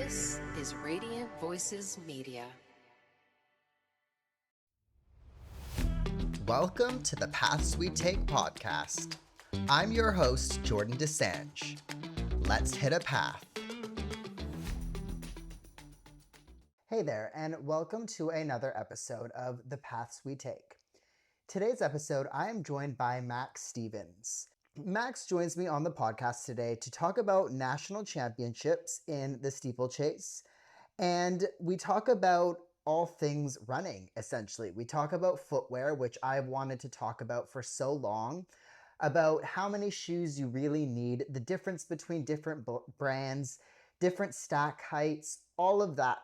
This is Radiant Voices Media. Welcome to the Paths We Take podcast. I'm your host, Jordan DeSange. Let's hit a path. Hey there, and welcome to another episode of The Paths We Take. Today's episode, I am joined by Max Stevens. Max joins me on the podcast today to talk about national championships in the steeplechase, and we talk about all things running, essentially. We talk about footwear, which I've wanted to talk about for so long, about how many shoes you really need, the difference between different brands, different stack heights, all of that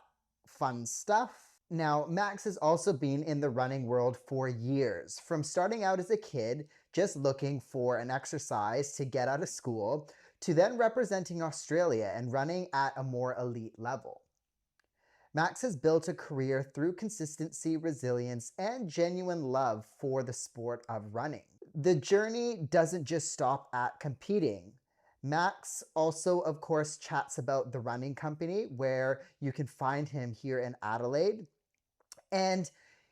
fun stuff. Now, Max has also been in the running world for years, from starting out as a kid, just looking for an exercise to get out of school, to then representing Australia and running at a more elite level. Max has built a career through consistency, resilience, and genuine love for the sport of running. The journey doesn't just stop at competing. Max also, of course, chats about the running company, where you can find him here in Adelaide. And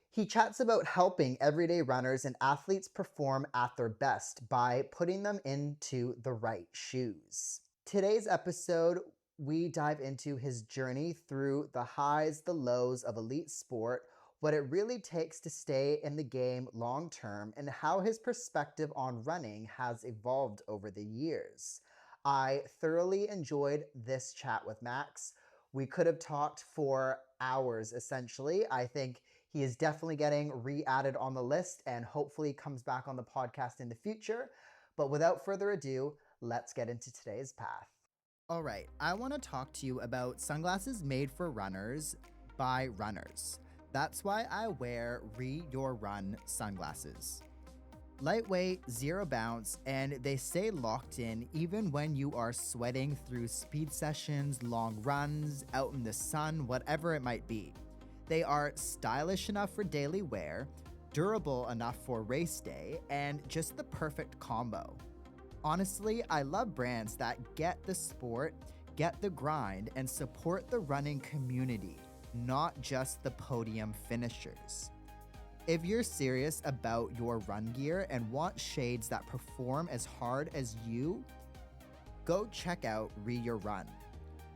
he chats about helping everyday runners and athletes perform at their best by putting them into the right shoes. Today's episode, we dive into his journey through the highs, the lows of elite sport, what it really takes to stay in the game long term, and how his perspective on running has evolved over the years. I thoroughly enjoyed this chat with Max. We could have talked for hours, essentially. I think he is definitely getting re-added on the list and hopefully comes back on the podcast in the future. But without further ado, let's get into today's path. All right, I want to talk to you about sunglasses made for runners by runners. That's why I wear Re Your Run sunglasses. Lightweight, zero bounce, and they stay locked in even when you are sweating through speed sessions, long runs, out in the sun, whatever it might be. They are stylish enough for daily wear, durable enough for race day, and just the perfect combo. Honestly, I love brands that get the sport, get the grind, and support the running community, not just the podium finishers. If you're serious about your run gear and want shades that perform as hard as you, go check out Re Your Run.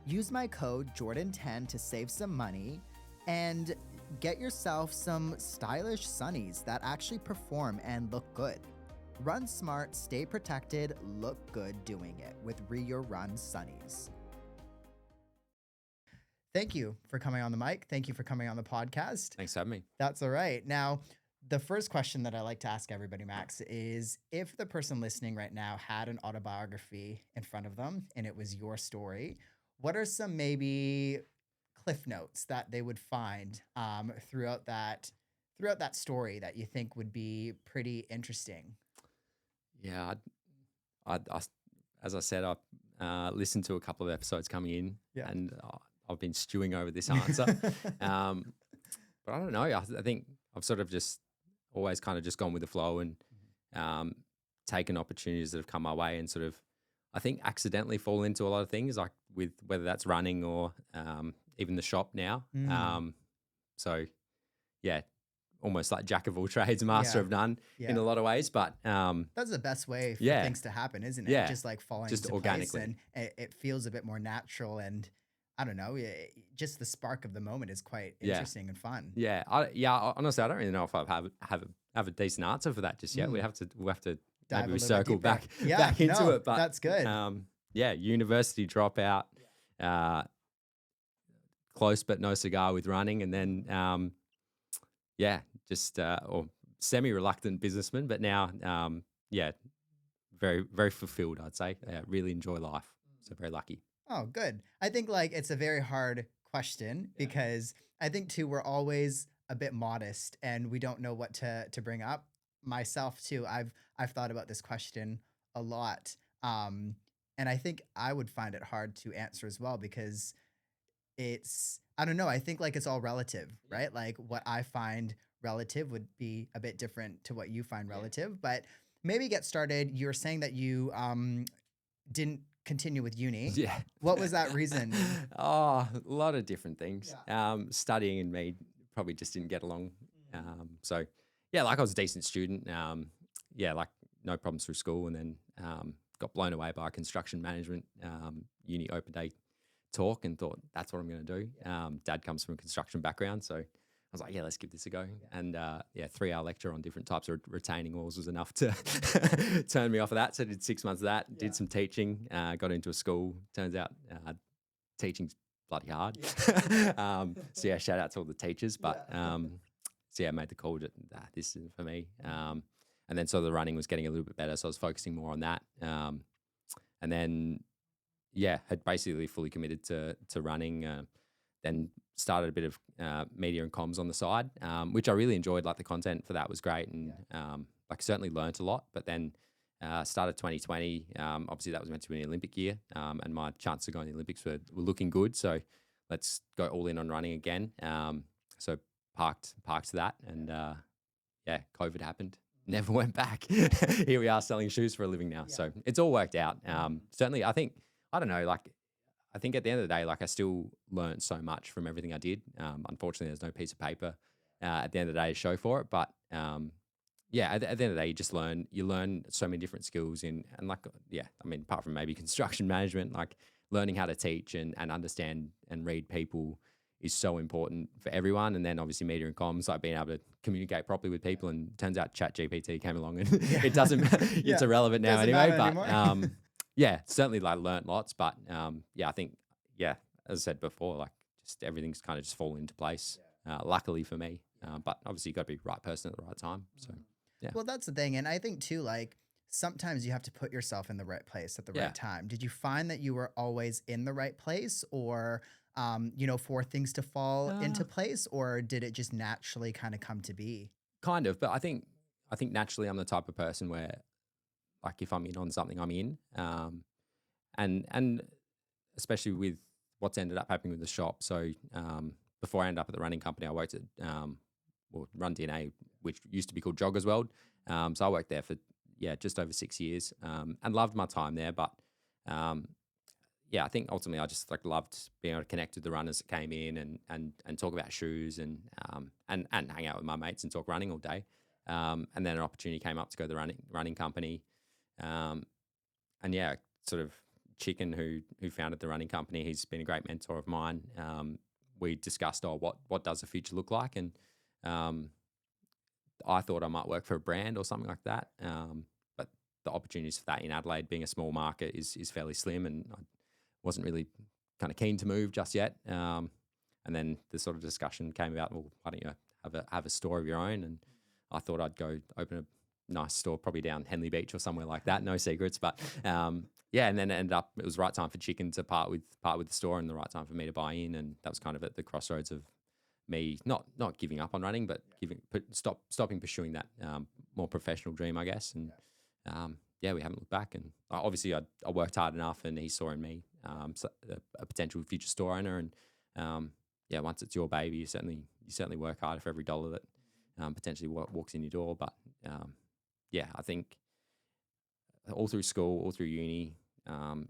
Use my code Jordan10 to save some money and get yourself some stylish sunnies that actually perform and look good. Run smart, stay protected, look good doing it with Re Your Run sunnies. Thank you for coming on the mic. Thank you for coming on the podcast. Thanks for having me. That's all right. Now, the first question that I like to ask everybody, Max, is if the person listening right now had an autobiography in front of them and it was your story, what are some maybe cliff notes that they would find throughout that story that you think would be pretty interesting? Yeah, I as I said, I listened to a couple of episodes coming in, and I've been stewing over this answer. But I don't know. I think I've sort of just always kind of just gone with the flow and taken opportunities that have come my way and sort of, I think, accidentally fall into a lot of things, like with whether that's running or even the shop now. So, yeah, almost like jack of all trades, master of none in a lot of ways. But that's the best way for things to happen, isn't it? Yeah. Just like falling just into organically. place, and it feels a bit more natural, and I don't know, just the spark of the moment is quite interesting and fun. Yeah, honestly, I don't really know if I have a decent answer for that just yet. We'll have to Dive maybe a little circle bit back deeper. into it. But that's good. University dropout, close but no cigar with running, and then or semi-reluctant businessman, but now very, very fulfilled, I'd say. Really enjoy life. So very lucky. Oh, good. I think like it's a very hard question because I think too, we're always a bit modest and we don't know what to bring up. Myself too, I've thought about this question a lot. And I think I would find it hard to answer as well because I don't know. I think like it's all relative, right? Like what I find relative would be a bit different to what you find relative, but maybe get started. You're saying that you didn't continue with uni. Yeah. What was that reason? Oh, a lot of different things. Studying and me probably just didn't get along. So yeah, like I was a decent student. Yeah, like no problems through school, and then got blown away by a construction management uni open day talk and thought that's what I'm going to do. Dad comes from a construction background, so I was like, yeah, let's give this a go. And 3-hour lecture on different types of retaining walls was enough to turn me off of that. So I did 6 months of that, did some teaching, got into a school. Turns out teaching's bloody hard. So yeah, shout out to all the teachers. But so yeah, I made the call that this isn't for me. And then so the running was getting a little bit better. So I was focusing more on that. And then, yeah, had basically fully committed to running. Then started a bit of media and comms on the side, which I really enjoyed. Like the content for that was great, and like certainly learnt a lot. But then started 2020. Obviously, that was meant to be an Olympic year, and my chances of going to the Olympics were looking good. So let's go all in on running again. So parked that, and yeah, COVID happened. Never went back. Here we are selling shoes for a living now. So it's all worked out. Certainly, I think, I don't know, like, I think at the end of the day, like I still learned so much from everything I did. Unfortunately, there's no piece of paper at the end of the day to show for it. But yeah, at the end of the day, you learn so many different skills and like, yeah, I mean, apart from maybe construction management, like learning how to teach and understand and read people is so important for everyone. And then obviously media and comms, like being able to communicate properly with people. And turns out ChatGPT came along and it doesn't, it's irrelevant now anyway. But yeah, certainly like learnt lots. But yeah, I think, yeah, as I said before, like just everything's kind of just fallen into place, luckily for me. But obviously you've got to be the right person at the right time. So yeah. Well, that's the thing. And I think too, like sometimes you have to put yourself in the right place at the right time. Did you find that you were always in the right place, or you know, for things to fall into place, or did it just naturally kind of come to be? Kind of, but I think naturally I'm the type of person where, like, if I'm in on something, I'm in. And especially with what's ended up happening with the shop. So before I ended up at the running company, I worked at Run DNA, which used to be called Joggers World. So I worked there for just over 6 years, and loved my time there. But yeah, I think ultimately I just like loved being able to connect with the runners that came in and talk about shoes and hang out with my mates and talk running all day. And then an opportunity came up to go to the running company. And yeah, sort of Chicken, who founded the running company, he's been a great mentor of mine. We discussed, what does the future look like? And I thought I might work for a brand or something like that. But the opportunities for that in Adelaide, being a small market, is fairly slim, and I wasn't really kind of keen to move just yet. And then the sort of discussion came about, well, why don't you have a store of your own? And I thought I'd go open a nice store, probably down Henley Beach or somewhere like that. No secrets, but yeah. And then it ended up, it was the right time for Chicken to part with the store, and the right time for me to buy in. And that was kind of at the crossroads of me not giving up on running, but stopping pursuing that more professional dream, I guess. And yeah, we haven't looked back. And obviously I worked hard enough, and he saw in me a potential future store owner. And yeah, once it's your baby, you certainly work hard for every dollar that potentially walks in your door. But yeah, I think all through school, all through uni,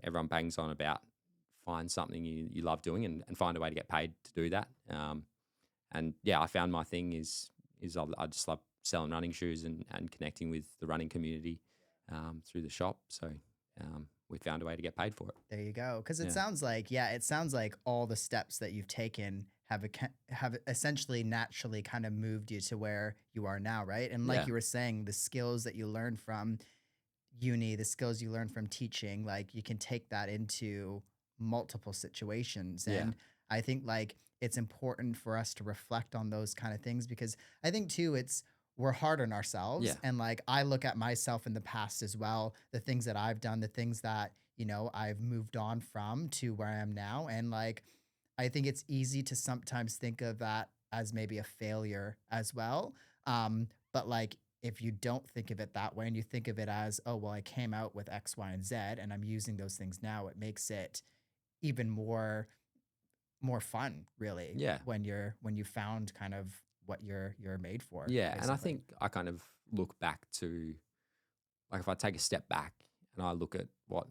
everyone bangs on about find something you love doing and find a way to get paid to do that. And yeah, I found my thing is I just love selling running shoes and connecting with the running community through the shop. So we found a way to get paid for it. There you go. Because it sounds like all the steps that you've taken have essentially naturally kind of moved you to where you are now, right? And like you were saying, the skills that you learned from uni, the skills you learned from teaching, like you can take that into multiple situations. And I think like it's important for us to reflect on those kind of things, because I think too, we're hard on ourselves. And like, I look at myself in the past as well, the things that I've done, the things that, you know, I've moved on from to where I am now. And like, I think it's easy to sometimes think of that as maybe a failure as well. But like, if you don't think of it that way and you think of it as, oh, well, I came out with X, Y, and Z and I'm using those things now, it makes it even more fun, really. Yeah. When you found kind of what you're made for. Yeah. Basically. And I think I kind of look back to, like, if I take a step back and I look at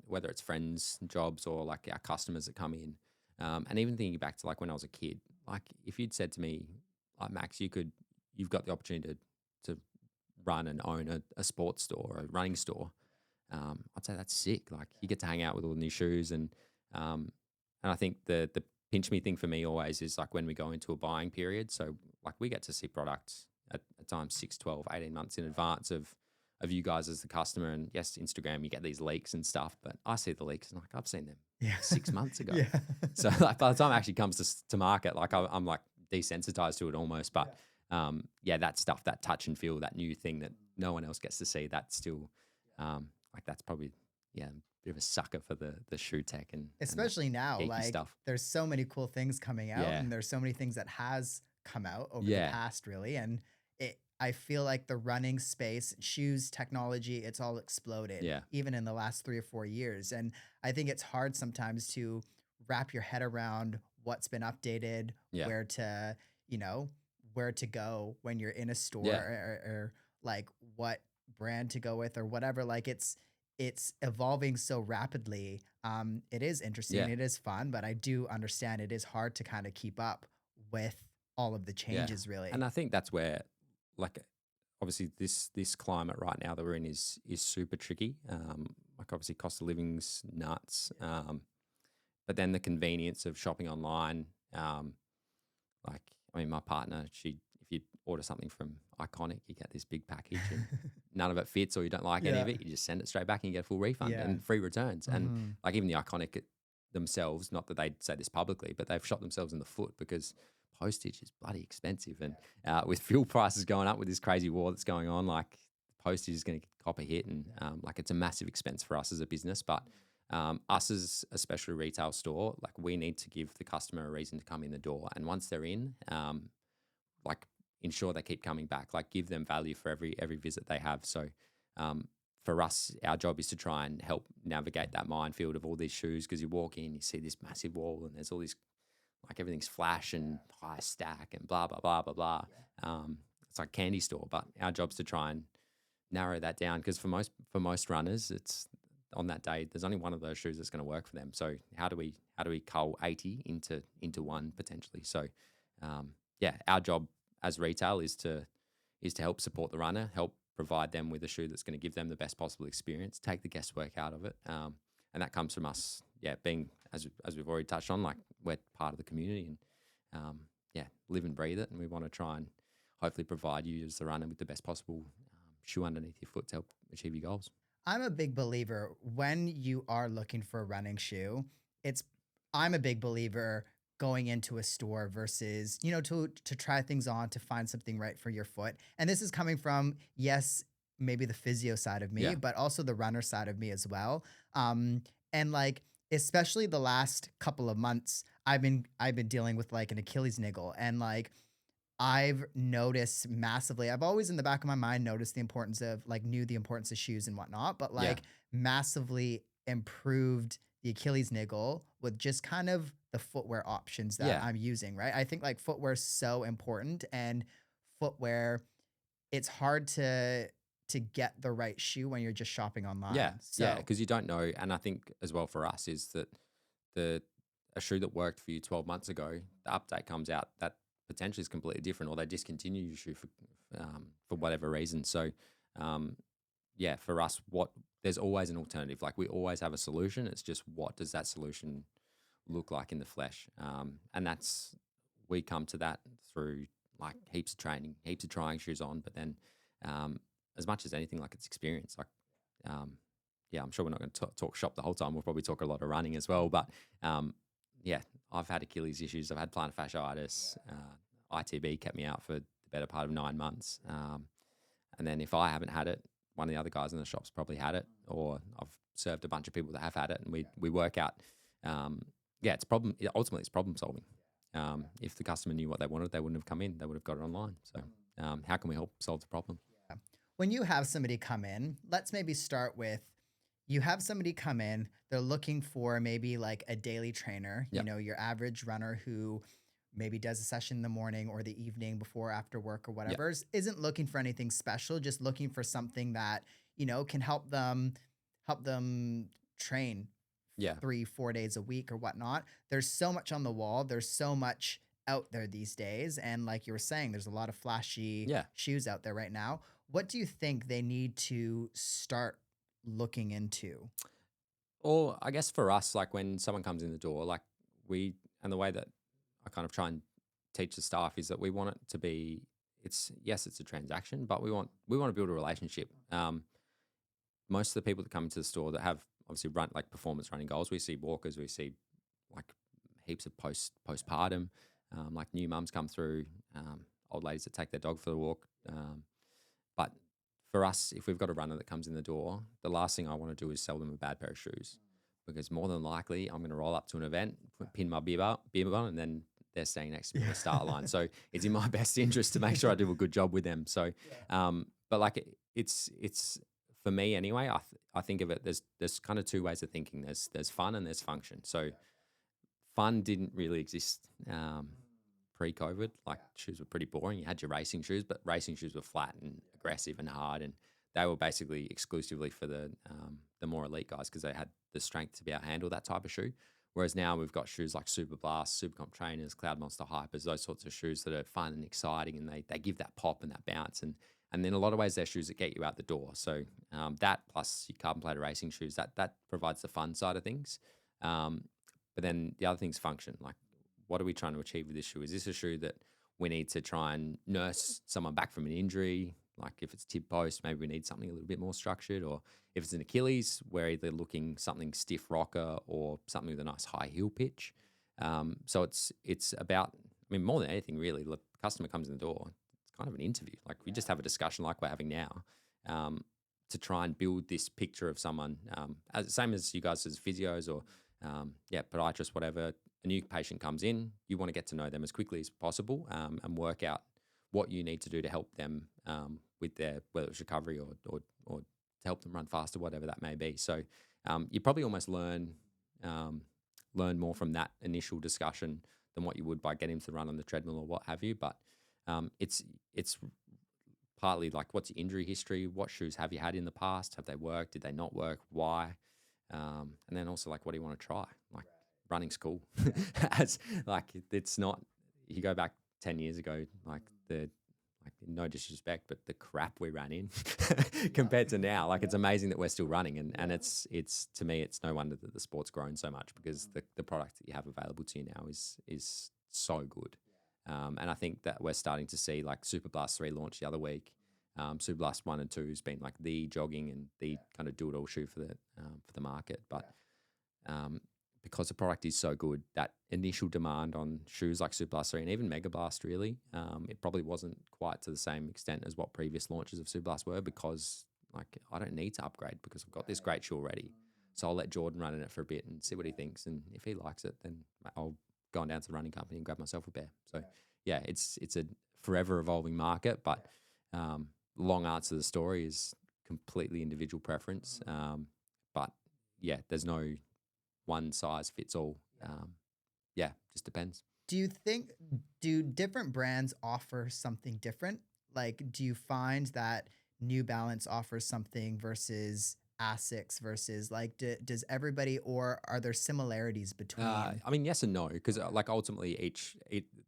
whether it's friends, jobs, or like our customers that come in, and even thinking back to like when I was a kid, like if you'd said to me, like Max, you've got the opportunity to run and own a sports store or a running store, I'd say that's sick. Like you get to hang out with all the new shoes, and I think the pinch me thing for me always is like when we go into a buying period. So like we get to see products at times 6, 12, 18 months in advance of you guys as the customer. And yes, Instagram, you get these leaks and stuff, but I see the leaks and like I've seen them 6 months ago. Yeah. So like by the time it actually comes to market, like I'm like desensitized to it almost. But that stuff, that touch and feel, that new thing that no one else gets to see, that's still like that's probably a bit of a sucker for the shoe tech and Especially now, geeky like stuff. there's so many cool things coming out, Yeah. and there's so many things that has come out over the Yeah. past, really. And I feel like the running space, shoes, technology, it's all exploded, Yeah. even in the last 3 or 4 years. And I think it's hard sometimes to wrap your head around what's been updated, Yeah. where to, where to go when you're in a store, Yeah. or like what brand to go with or whatever. Like it's evolving so rapidly. It is interesting, Yeah. it is fun, but I do understand it is hard to kind of keep up with all of the Yeah. changes, really. And I think that's where, like, obviously this climate right now that we're in is super tricky. Like obviously cost of living's nuts. But then the convenience of shopping online. Like I mean, my partner, if you order something from Iconic, you get this big package and none of it fits or you don't like any of Yeah. it, you just send it straight back and you get a full refund Yeah. and free returns. And Mhm. like even the Iconic themselves, not that they'd say this publicly, but they've shot themselves in the foot because postage is bloody expensive. And with fuel prices going up with this crazy war that's going on, like postage is going to cop a hit. And like it's a massive expense for us as a business. But us as a specialty retail store, like we need to give the customer a reason to come in the door. And once they're in, like ensure they keep coming back, like give them value for every visit they have. So for us, our job is to try and help navigate that minefield of all these shoes, because you walk in, you see this massive wall and there's all these, like everything's flash and high stack and blah, blah, blah, blah, blah. It's like candy store, but our job's to try and narrow that down, because for most runners, it's on that day, there's only one of those shoes that's going to work for them. So how do we cull 80 into one potentially? So our job as retail is to help support the runner, help provide them with a shoe that's going to give them the best possible experience, take the guesswork out of it, and that comes from us, being as we've already touched on, like we're part of the community and live and breathe it, and we want to try and hopefully provide you as the runner with the best possible shoe underneath your foot to help achieve your goals. I'm a big believer when you are looking for a running shoe, I'm a big believer going into a store versus, to try things on, to find something right for your foot. And this is coming from, yes, maybe the physio side of me, Yeah. but also the runner side of me as well. And like, especially the last couple of months, I've been dealing with like an Achilles niggle, and like I've noticed massively. I've always in the back of my mind noticed the importance of knew the importance of shoes and whatnot, but like massively improved the Achilles niggle with just kind of the footwear options that I'm using, right? I think like footwear is so important, and footwear, it's hard to get the right shoe when you're just shopping online. Because you don't know. And I think as well for us is that a shoe that worked for you 12 months ago, the update comes out that potentially is completely different, or they discontinue your shoe for whatever reason. So for us, there's always an alternative. Like we always have a solution. It's just, what does that solution look like in the flesh? And we come to that through like heaps of training, heaps of trying shoes on, but then as much as anything, like it's experience. Like I'm sure we're not going to talk shop the whole time. We'll probably talk a lot of running as well, but I've had Achilles issues. I've had plantar fasciitis. ITB kept me out for the better part of 9 months. And then if I haven't had it, one of the other guys in the shop's probably had it, or I've served a bunch of people that have had it, and we work out. It's ultimately it's problem solving. If the customer knew what they wanted, they wouldn't have come in. They would have got it online. So how can we help solve the problem? When you have somebody come in, let's maybe start with, you have somebody come in, they're looking for maybe like a daily trainer, your average runner who maybe does a session in the morning or the evening before, after work or whatever, isn't looking for anything special, just looking for something that, can help them help them train Yeah. 3-4 days a week or whatnot. There's so much on the wall. There's so much out there these days. And like you were saying, there's a lot of flashy Yeah. shoes out there right now. What do you think they need to start looking into? Or I guess for us, like when someone comes in the door, like and the way that I kind of try and teach the staff is that we want it to be, yes, it's a transaction, but we want to build a relationship. Most of the people that come into the store that have obviously run like performance running goals, we see walkers, we see like heaps of postpartum, like new mums come through, old ladies that take their dog for the walk. But for us, if we've got a runner that comes in the door, the last thing I want to do is sell them a bad pair of shoes, because more than likely I'm going to roll up to an event, pin my bib on, and then they're standing next to me in the start line. So it's in my best interest to make sure I do a good job with them. So, but like it's for me anyway. I think of it. There's kind of two ways of thinking. There's fun and there's function. So fun didn't really exist pre-COVID. Like shoes were pretty boring. You had your racing shoes, but racing shoes were flat and aggressive and hard, and they were basically exclusively for the more elite guys because they had the strength to be able to handle that type of shoe. Whereas now we've got shoes like Super Blast, Super Comp Trainers, Cloud Monster Hypers, those sorts of shoes that are fun and exciting, and they give that pop and that bounce. And in a lot of ways, they're shoes that get you out the door. So that plus your carbon plated racing shoes, that provides the fun side of things. But then the other thing's function. Like, what are we trying to achieve with this shoe? Is this a shoe that we need to try and nurse someone back from an injury? Like if it's tib post, maybe we need something a little bit more structured. Or if it's an Achilles, we're either looking something stiff rocker or something with a nice high heel pitch. So it's about, I mean, more than anything, really, the customer comes in the door, it's kind of an interview. Like we just have a discussion like we're having now, to try and build this picture of someone, same as you guys as physios or podiatrists, whatever. A new patient comes in, you want to get to know them as quickly as possible, and work out what you need to do to help them with their, whether it's recovery or to help them run faster, whatever that may be. So you probably almost learn more from that initial discussion than what you would by getting to run on the treadmill or what have you. But it's partly like, what's your injury history? What shoes have you had in the past? Have they worked? Did they not work? Why? And then also like, what do you want to try? Like running's cool. As like, it's not, you go back 10 years ago, like no disrespect, but the crap we ran in compared to now, like it's amazing that we're still running. And it's to me, it's no wonder that the sport's grown so much, because the product that you have available to you now is so good. And I think that we're starting to see like Super Blast 3 launch the other week. Super Blast 1 and 2 has been like the jogging and the kind of do-it-all shoe for the market. But because the product is so good, that initial demand on shoes like Super Blast 3 and even Mega Blast really, it probably wasn't quite to the same extent as what previous launches of Super Blast were, because like I don't need to upgrade because I've got this great shoe already. So I'll let Jordan run in it for a bit and see what he thinks. And if he likes it, then I'll go on down to the running company and grab myself a pair. So yeah, it's a forever evolving market, but long answer to the story is completely individual preference. But yeah, there's no one size fits all. Just depends. Do different brands offer something different? Like, do you find that New Balance offers something versus Asics versus like, does everybody, or are there similarities between? I mean, yes and no, because like ultimately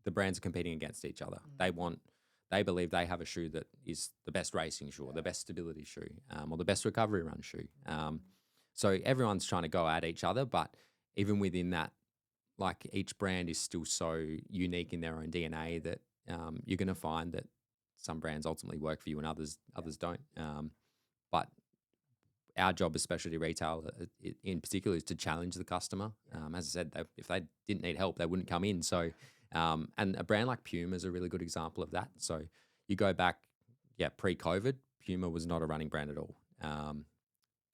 the brands are competing against each other. They believe they have a shoe that is the best racing shoe, or the best stability shoe, or the best recovery run shoe. So everyone's trying to go at each other, but even within that, like each brand is still so unique in their own DNA that you're going to find that some brands ultimately work for you and others don't. But our job as specialty retail in particular is to challenge the customer. As I said, if they didn't need help, they wouldn't come in. So, and a brand like Puma is a really good example of that. So you go back, pre-COVID, Puma was not a running brand at all.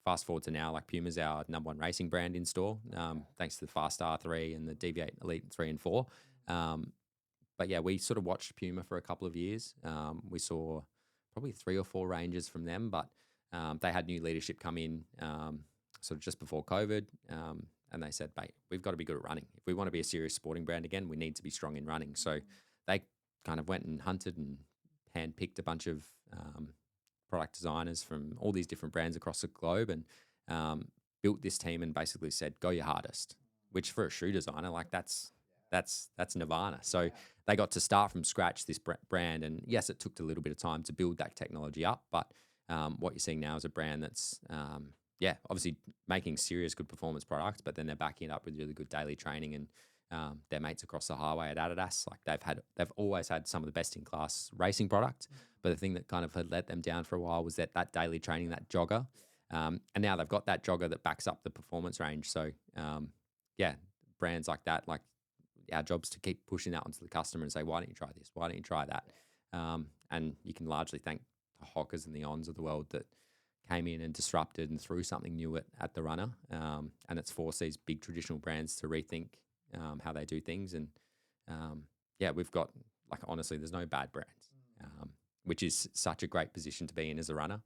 Fast forward to now, like Puma's our number one racing brand in store, thanks to the Fast R3 and the DV8 Elite 3 and 4. But yeah, we sort of watched Puma for a couple of years. We saw probably 3 or 4 ranges from them, but they had new leadership come in sort of just before COVID, and they said, mate, we've got to be good at running. If we want to be a serious sporting brand again, we need to be strong in running. So they kind of went and hunted and handpicked a bunch of product designers from all these different brands across the globe, and built this team and basically said, go your hardest, which for a shoe designer, like that's nirvana. So they got to start from scratch this brand. And yes, it took a little bit of time to build that technology up. But what you're seeing now is a brand that's, obviously making serious good performance products, but then they're backing it up with really good daily training. And their mates across the highway at Adidas, like they've always had some of the best in class racing product. But the thing that kind of had let them down for a while was that daily training, that jogger. And now they've got that jogger that backs up the performance range. So brands like that, like our job's to keep pushing that onto the customer and say, why don't you try this? Why don't you try that? And you can largely thank the Hockers and the Ons of the world that came in and disrupted and threw something new at the runner. And it's forced these big traditional brands to rethink how they do things. And we've got, like, honestly, there's no bad brands, which is such a great position to be in as a runner.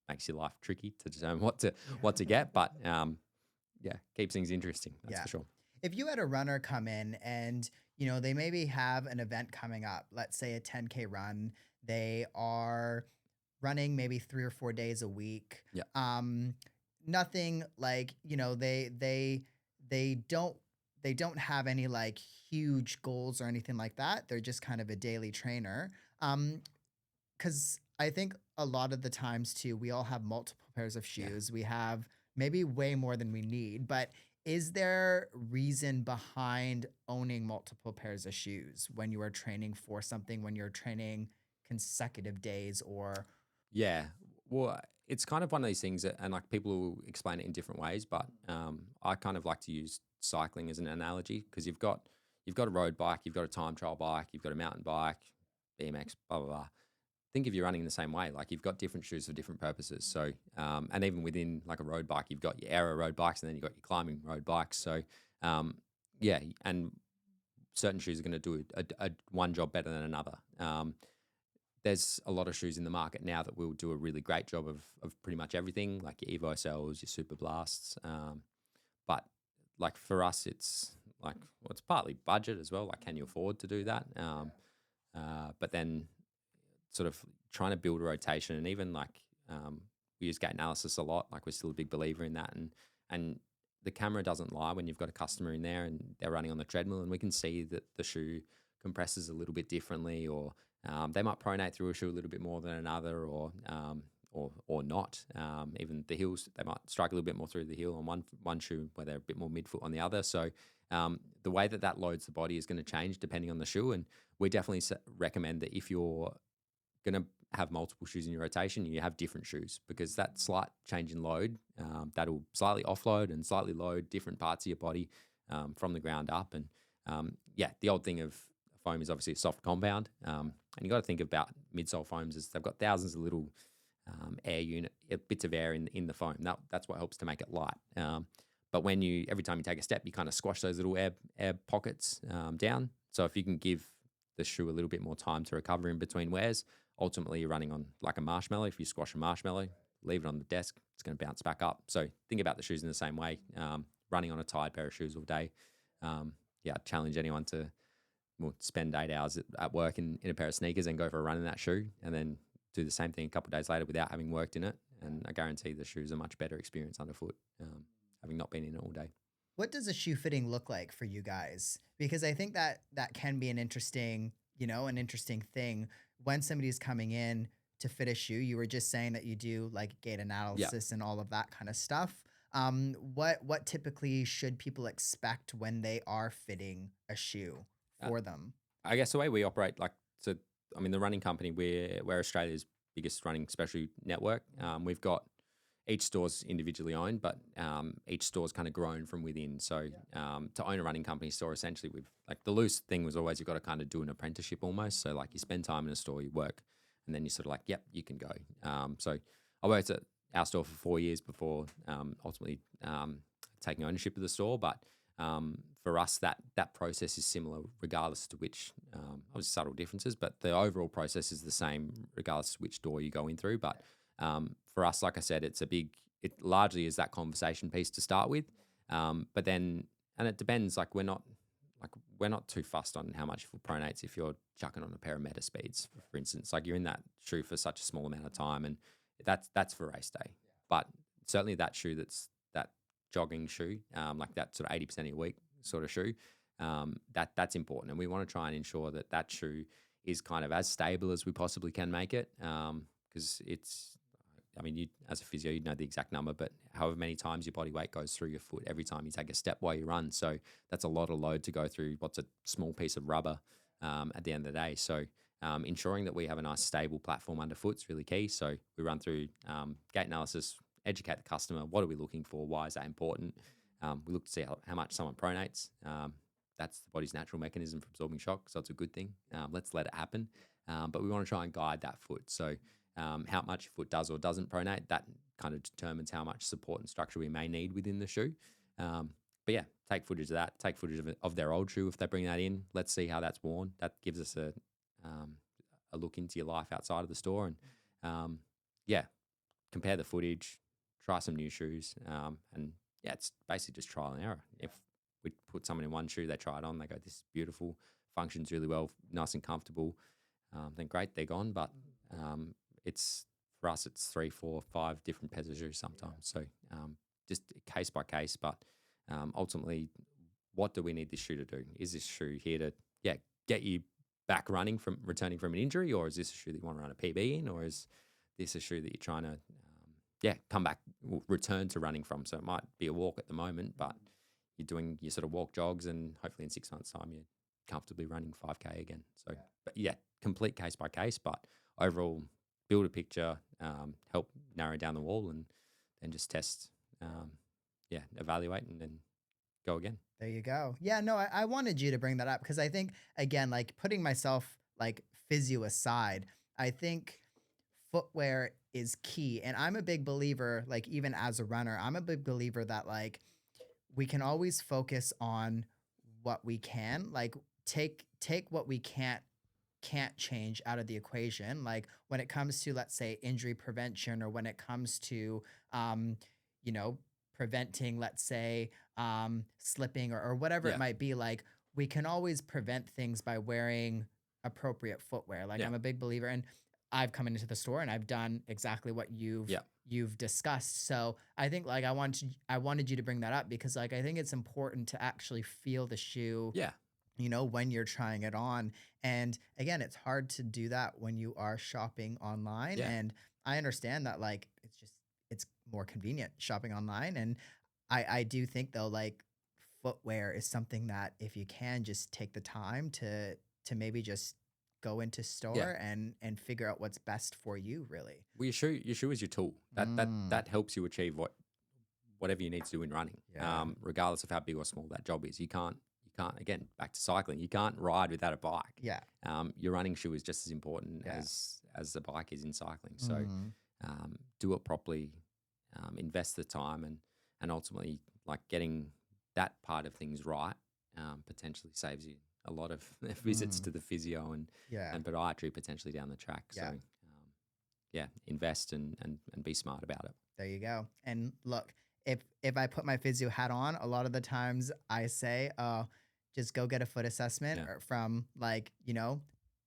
Makes your life tricky to determine what to get, but keeps things interesting. That's for sure. If you had a runner come in and, they maybe have an event coming up, let's say a 10K run, they are running maybe 3 or 4 days a week. Yeah. Nothing like, they don't have any like huge goals or anything like that. They're just kind of a daily trainer. Because I think a lot of the times too, we all have multiple pairs of shoes. Yeah. We have maybe way more than we need, but is there reason behind owning multiple pairs of shoes when you are training for something, when you're training consecutive days or? Yeah, well, it's kind of one of these things that, and like people will explain it in different ways, but I kind of like to use cycling as an analogy because you've got a road bike, you've got a time trial bike, you've got a mountain bike, BMX, blah, blah, blah. Think if you're running the same way, like you've got different shoes for different purposes. So, and even within like a road bike, you've got your aero road bikes and then you've got your climbing road bikes. So, and certain shoes are going to do a one job better than another. There's a lot of shoes in the market now that will do a really great job of pretty much everything, like your Evo Cells, your Super Blasts. But like for us, it's like, well, it's partly budget as well. Like, can you afford to do that? But then sort of trying to build a rotation, and even like we use gait analysis a lot. Like we're still a big believer in that, and the camera doesn't lie when you've got a customer in there and they're running on the treadmill, and we can see that the shoe compresses a little bit differently, or they might pronate through a shoe a little bit more than another, or not. Even the heels, they might strike a little bit more through the heel on one shoe where they're a bit more midfoot on the other. So the way that loads the body is going to change depending on the shoe, and we definitely recommend that if you're going to have multiple shoes in your rotation, you have different shoes, because that slight change in load, that'll slightly offload and slightly load different parts of your body from the ground up. And the old thing of foam is obviously a soft compound, and you got to think about midsole foams as they've got thousands of little bits of air in the foam. That's what helps to make it light. But when every time you take a step, you kind of squash those little air pockets down. So if you can give the shoe a little bit more time to recover in between wears, ultimately you're running on like a marshmallow. If you squash a marshmallow, leave it on the desk, it's going to bounce back up. So think about the shoes in the same way. Running on a tired pair of shoes all day. I'd challenge anyone to spend 8 hours at work in a pair of sneakers and go for a run in that shoe, and then do the same thing a couple of days later without having worked in it. And I guarantee the shoe's a much better experience underfoot, having not been in it all day. What does a shoe fitting look like for you guys? Because I think that can be an interesting thing when somebody's coming in to fit a shoe. You were just saying that you do like gait analysis and all of that kind of stuff. What typically should people expect when they are fitting a shoe for them? I guess the way we operate, the running company, we're Australia's biggest running specialty network. We've got each store's individually owned, but each store's kind of grown from within. So to own a running company store, essentially, the loose thing was always you've got to kind of do an apprenticeship almost. So like you spend time in a store, you work, and then you're sort of like, yep, you can go. So I worked at our store for 4 years before ultimately taking ownership of the store. But for us, that process is similar regardless to which, obviously subtle differences, but the overall process is the same regardless to which door you go in through. But for us, like I said, it largely is that conversation piece to start with. But then, and it depends, we're not too fussed on how much it pronates if you're chucking on a pair of meta speeds, for instance. Like you're in that shoe for such a small amount of time, and that's for race day. But certainly that shoe that jogging shoe, like that sort of 80% of your week sort of shoe, that's important. And we want to try and ensure that shoe is kind of as stable as we possibly can make it, because you as a physio, you'd know the exact number, but however many times your body weight goes through your foot every time you take a step while you run. So that's a lot of load to go through what's a small piece of rubber at the end of the day. So ensuring that we have a nice stable platform underfoot is really key. So we run through gait analysis, educate the customer. What are we looking for? Why is that important? We look to see how much someone pronates. That's the body's natural mechanism for absorbing shock, so it's a good thing. Let's let it happen. But we want to try and guide that foot. So how much your foot does or doesn't pronate, that kind of determines how much support and structure we may need within the shoe. But yeah, take footage of that. Take footage of their old shoe if they bring that in. Let's see how that's worn. That gives us a look into your life outside of the store. And compare the footage, try some new shoes. And yeah, it's basically just trial and error. If we put someone in one shoe, they try it on, they go, this is beautiful, functions really well, nice and comfortable, then great, they're gone. But it's, for us, it's 3, 4, 5 different pairs of shoes sometimes. So just case by case, but ultimately, what do we need this shoe to do? Is this shoe here to get you back returning from an injury, or is this a shoe that you want to run a PB in, or is this a shoe that you're trying to come back, return to running from? So it might be a walk at the moment, but you're doing your sort of walk jogs, and hopefully in 6 months' time you're comfortably running 5K again. So, but complete case by case, but overall build a picture, help narrow down the wall, and then just test, evaluate, and then go again. There you go. Yeah, no, I wanted you to bring that up because I think, again, like putting myself like physio aside, I think footwear is key. And I'm a big believer, like even as a runner, I'm a big believer that like we can always focus on what we can, like take what we can't change out of the equation. Like when it comes to, let's say, injury prevention, or when it comes to, preventing, let's say, slipping or whatever it might be, like we can always prevent things by wearing appropriate footwear. Like I'm a big believer, and I've come into the store and I've done exactly what you've discussed. So I think like I wanted you to bring that up because like I think it's important to actually feel the shoe. Yeah. When you're trying it on. And again, it's hard to do that when you are shopping online. Yeah. And I understand that like it's more convenient shopping online. And I do think though, like footwear is something that if you can just take the time to maybe just go into store and figure out what's best for you, really. Well, your shoe is your tool. That helps you achieve whatever you need to do in running. Yeah. Regardless of how big or small that job is. You can't, again, back to cycling, you can't ride without a bike. Yeah. Your running shoe is just as important as the bike is in cycling. So do it properly, invest the time, and ultimately like getting that part of things right potentially saves you a lot of visits to the physio and podiatry potentially down the track. Yeah. So invest and be smart about it. There you go. And look, if I put my physio hat on, a lot of the times I say, just go get a foot assessment from like,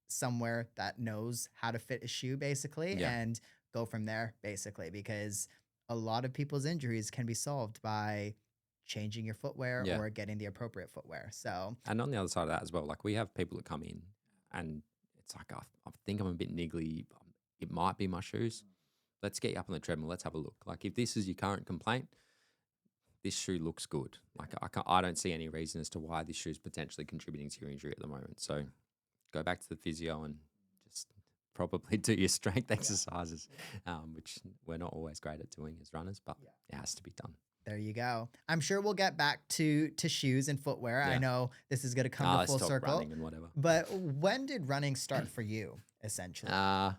somewhere that knows how to fit a shoe basically and go from there basically, because a lot of people's injuries can be solved by changing your footwear or getting the appropriate footwear. So, and on the other side of that as well, like we have people that come in and it's like, I think I'm a bit niggly. It might be my shoes. Let's get you up on the treadmill. Let's have a look. Like if this is your current complaint, this shoe looks good. Like I don't see any reason as to why this shoe is potentially contributing to your injury at the moment. So go back to the physio and just probably do your strength exercises, which we're not always great at doing as runners, but it has to be done. There you go. I'm sure we'll get back to shoes and footwear. I know this is going to come to full circle. Running and whatever. But when did running start for you, essentially? I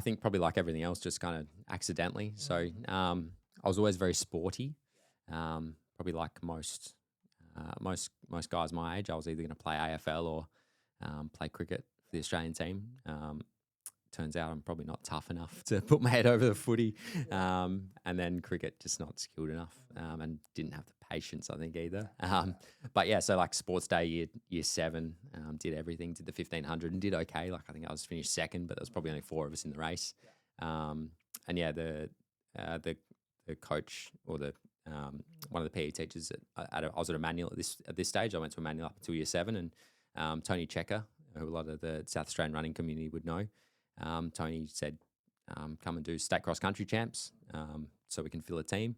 think probably like everything else, just kind of accidentally. So I was always very sporty. Probably like most guys my age, I was either going to play AFL or play cricket for the Australian team. Turns out I'm probably not tough enough to put my head over the footy. And then cricket, just not skilled enough and didn't have the patience, I think, either. But yeah, so like sports day year 7, did everything, did the 1500 and did okay. Like I think I was finished second, but there was probably only 4 of us in the race. And yeah, the the coach or the one of the PE teachers I was at a manual at this stage. I went to a manual up until year 7, and Tony Checker, who a lot of the South Australian running community would know, Tony said, come and do state cross country champs, so we can fill a team.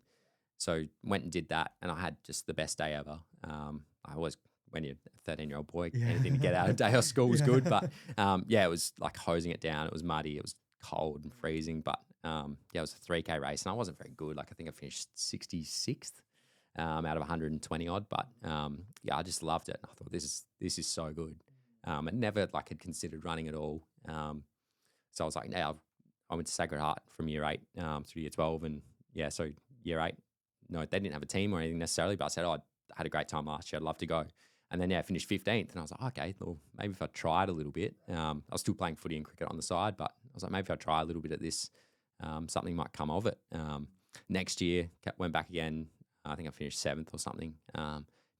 So went and did that, and I had just the best day ever. I always, when you're a 13-year-old boy, anything to get out of day of school was good. But it was like hosing it down. It was muddy. It was cold and freezing. But it was a 3K race, and I wasn't very good. Like I think I finished 66th out of 120 odd. But I just loved it. I thought this is so good. I never had considered running at all. So I was like, I went to Sacred Heart from year 8 through year 12, and so year 8. No, they didn't have a team or anything necessarily, but I said, I had a great time last year. I'd love to go. And then, I finished 15th, and I was like, okay, well, maybe if I tried a little bit. I was still playing footy and cricket on the side, but I was like, maybe if I try a little bit at this, something might come of it. Next year, went back again. I think I finished 7th or something.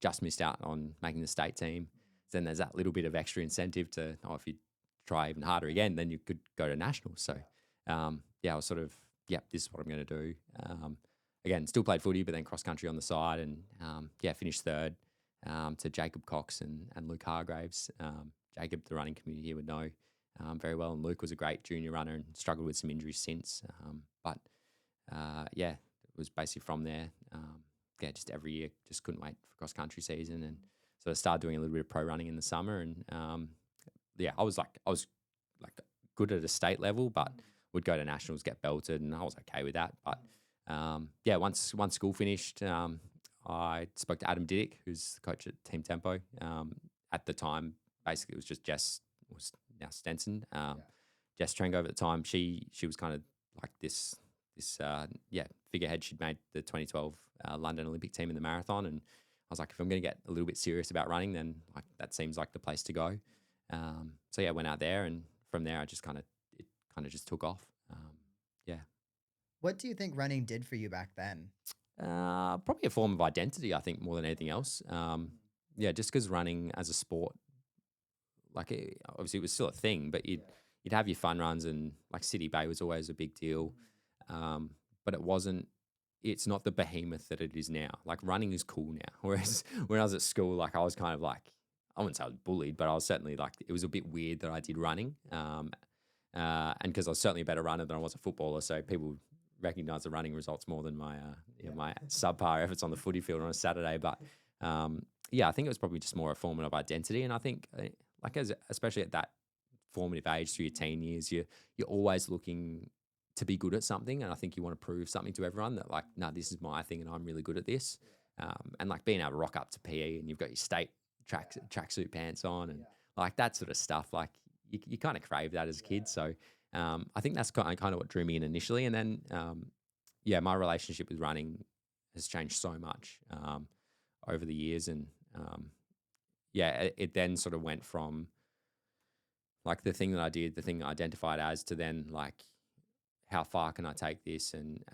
Just missed out on making the state team. Then there's that little bit of extra incentive to, if you try even harder again, then you could go to nationals. So, I was sort of, this is what I'm going to do. Again, still played footy, but then cross country on the side, and finished 3rd to Jacob Cox and Luke Hargraves. Jacob, the running community here would know very well, and Luke was a great junior runner and struggled with some injuries since. It was basically from there. Just every year, just couldn't wait for cross country season, and sort of started doing a little bit of pro running in the summer. And I was good at a state level, but would go to nationals, get belted, and I was okay with that. But once school finished, I spoke to Adam Diddick, who's the coach at Team Tempo. At the time, basically, it was just Jess, was now Stenson. Jess Trengo at the time, she was kind of like this figurehead. She'd made the 2012 London Olympic team in the marathon, and I was like, if I'm going to get a little bit serious about running, then that seems like the place to go. Went out there, and from there, it kind of just took off. What do you think running did for you back then? Probably a form of identity, I think, more than anything else. Just because running as a sport, obviously it was still a thing, but you'd have your fun runs, and City Bay was always a big deal. But it's not the behemoth that it is now. Running is cool now. Whereas when I was at school, I was kind of I wouldn't say I was bullied, but I was certainly it was a bit weird that I did running. And because I was certainly a better runner than I was a footballer, so people recognize the running results more than my my subpar efforts on the footy field on a Saturday. But I think it was probably just more a form of identity. And I think especially at that formative age through your teen years, you're always looking to be good at something, and I think you want to prove something to everyone that no, this is my thing and I'm really good at this. And being able to rock up to PE and you've got your state tracksuit pants on, and that sort of stuff, you kind of crave that as a kid. So I think that's kind of what drew me in initially. And then, my relationship with running has changed so much over the years. And it then sort of went from the thing that I did, the thing I identified as, to then how far can I take this? And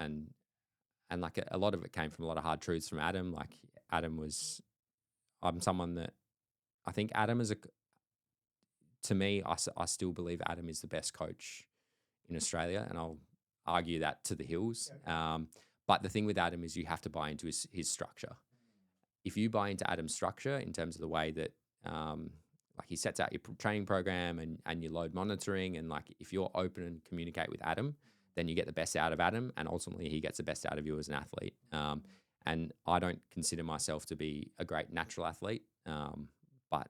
a lot of it came from a lot of hard truths from Adam. I'm someone that I think Adam is to me, I still believe Adam is the best coach in Australia, and I'll argue that to the hills. But the thing with Adam is you have to buy into his structure. If you buy into Adam's structure in terms of the way that he sets out your training program and your load monitoring, and if you're open and communicate with Adam, then you get the best out of Adam, and ultimately he gets the best out of you as an athlete. And I don't consider myself to be a great natural athlete, but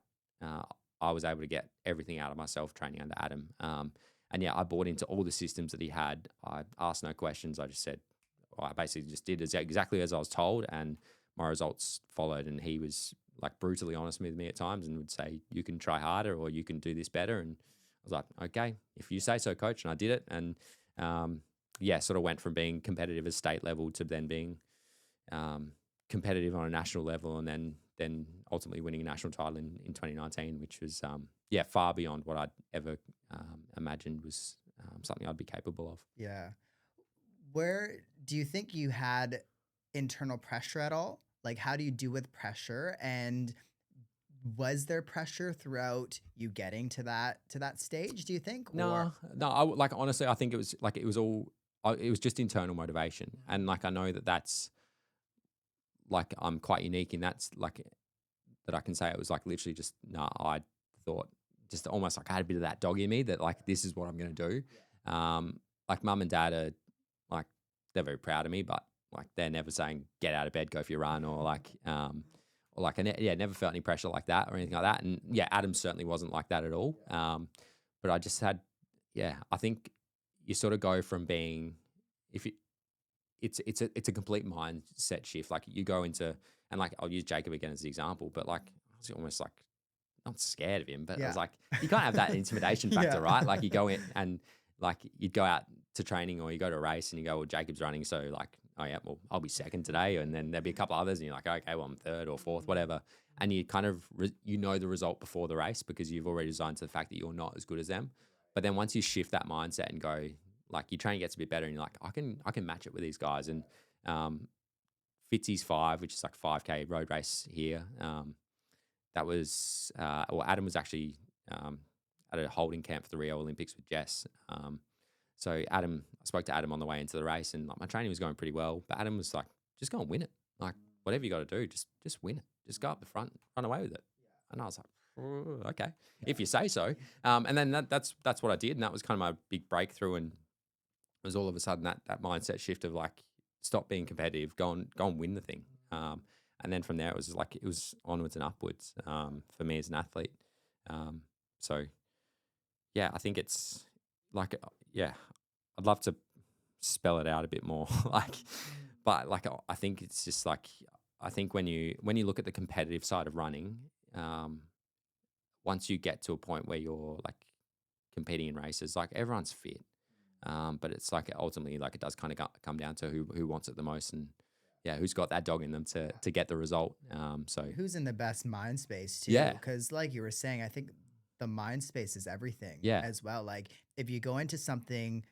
I was able to get everything out of myself training under Adam. I bought into all the systems that he had. I asked no questions. I just said, I basically just did exactly as I was told, and my results followed. And he was brutally honest with me at times and would say, you can try harder or you can do this better. And I was like, okay, if you say so, coach. And I did it. And sort of went from being competitive at state level to then being competitive on a national level, and then ultimately winning a national title in 2019, which was far beyond what I'd ever imagined was something I'd be capable of. Yeah. Where do you think you had internal pressure at all? How do you deal with pressure? And was there pressure throughout you getting to that stage, do you think? No. Honestly, I think it was all it was just internal motivation. And like, I know that that's like, I'm quite unique in that's like, that I can say it was like literally just, nah, I thought just almost like I had a bit of that dog in me that like, this is what I'm going to do. Like mum and dad are like, they're very proud of me, but like, they're never saying, get out of bed, go for your run, or like, yeah, never felt any pressure like that or anything like that. And yeah, Adam certainly wasn't like that at all. But I just had, yeah, I think you sort of go from being, if you, it's a complete mindset shift. Like you go into, and like I'll use Jacob again as the example, but like I was almost like not scared of him, but I was like, you can't have that intimidation factor, right? Like you go in and like you'd go out to training or you go to a race and you go, well, Jacob's running, so like, oh yeah, well, I'll be second today, and then there'll be a couple others, and you're like, okay, well, I'm third or fourth, whatever, and you kind of you know the result before the race because you've already designed to the fact that you're not as good as them. But then once you shift that mindset and go, like your training gets a bit better, and you're like, I can match it with these guys, and Fitzy's 5, which is like 5K road race here. That was, well, Adam was actually at a holding camp for the Rio Olympics with Jess. So I spoke to Adam on the way into the race, and like my training was going pretty well, but Adam was like, just go and win it. Like whatever you got to do, just win it. Just go up the front, run away with it. And I was like, "Oh, okay, if you say so." And then that's what I did, and that was kind of my big breakthrough. And it was all of a sudden that mindset shift of like, stop being competitive, go and win the thing. And then from there, it was onwards and upwards for me as an athlete. So yeah, I think it's like, yeah, I'd love to spell it out a bit more, like, but like, I think it's just like, I think when you look at the competitive side of running, once you get to a point where you're like competing in races, like everyone's fit. But it's like ultimately, like it does kind of come down to who wants it the most, and yeah, who's got that dog in them to get the result. So who's in the best mind space too? Yeah. Because like you were saying, I think the mind space is everything Yeah. as well. Like if you go into something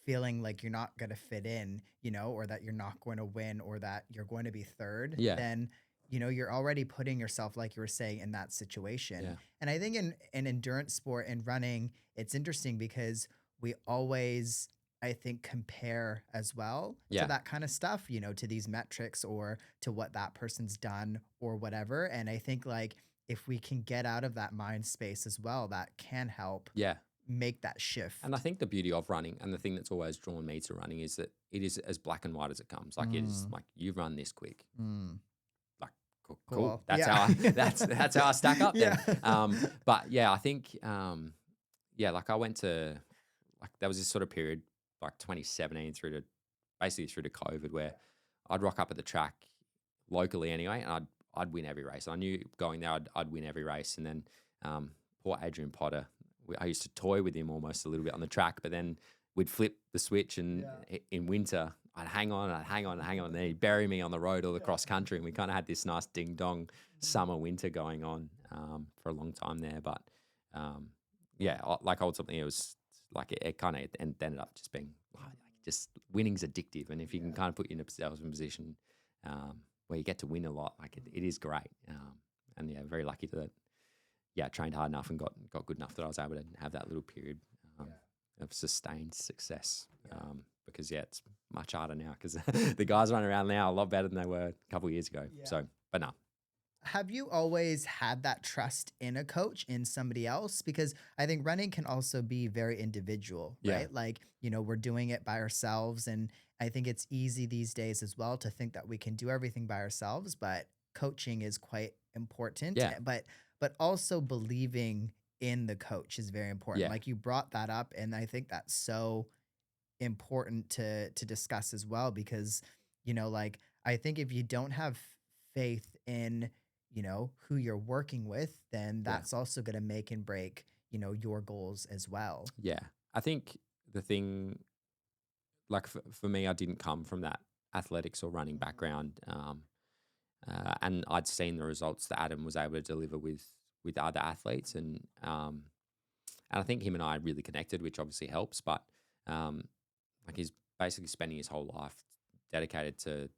feeling like you're not going to fit in, or that you're not going to win, or that you're going to be third, Yeah. then you're already putting yourself, like you were saying, in that situation. Yeah. And I think in endurance sport and running, it's interesting because we always, I think, compare as well Yeah. to that kind of stuff, to these metrics or to what that person's done or whatever. And I think like if we can get out of that mind space as well, that can help Yeah. make that shift. And I think the beauty of running, and the thing that's always drawn me to running, is that it is as black and white as it comes. Like it is like, you run this quick. Like cool. That's Yeah. that's how I stack up then. Yeah. But yeah, I think yeah, like I went to, like there was this sort of period like 2017 through to COVID where I'd rock up at the track locally anyway, and I'd win every race. I knew going there I'd win every race. And then poor Adrian Potter, I used to toy with him almost a little bit on the track, but then we'd flip the switch, and in winter I'd hang on, and then he'd bury me on the road all across country, and we kind of had this nice ding dong summer winter going on for a long time there. But yeah, like ultimately it was like it kind of ended up just being like, just winning's addictive, and if you can kind of put yourself in a position where you get to win a lot, like it is great. And yeah, very lucky that trained hard enough and got good enough that I was able to have that little period of sustained success. Because it's much harder now because the guys running around now are a lot better than they were a couple of years ago. So, but no. Have you always had that trust in a coach, in somebody else? Because I think running can also be very individual, right? Yeah. Like, we're doing it by ourselves. And I think it's easy these days as well to think that we can do everything by ourselves, but coaching is quite important. Yeah. But also believing in the coach is very important. Yeah. Like you brought that up, and I think that's so important to discuss as well, because, like I think if you don't have faith in who you're working with, then that's also going to make and break, your goals as well. Yeah. I think the thing, like for me, I didn't come from that athletics or running background. And I'd seen the results that Adam was able to deliver with other athletes. And I think him and I really connected, which obviously helps, but like he's basically spending his whole life dedicated to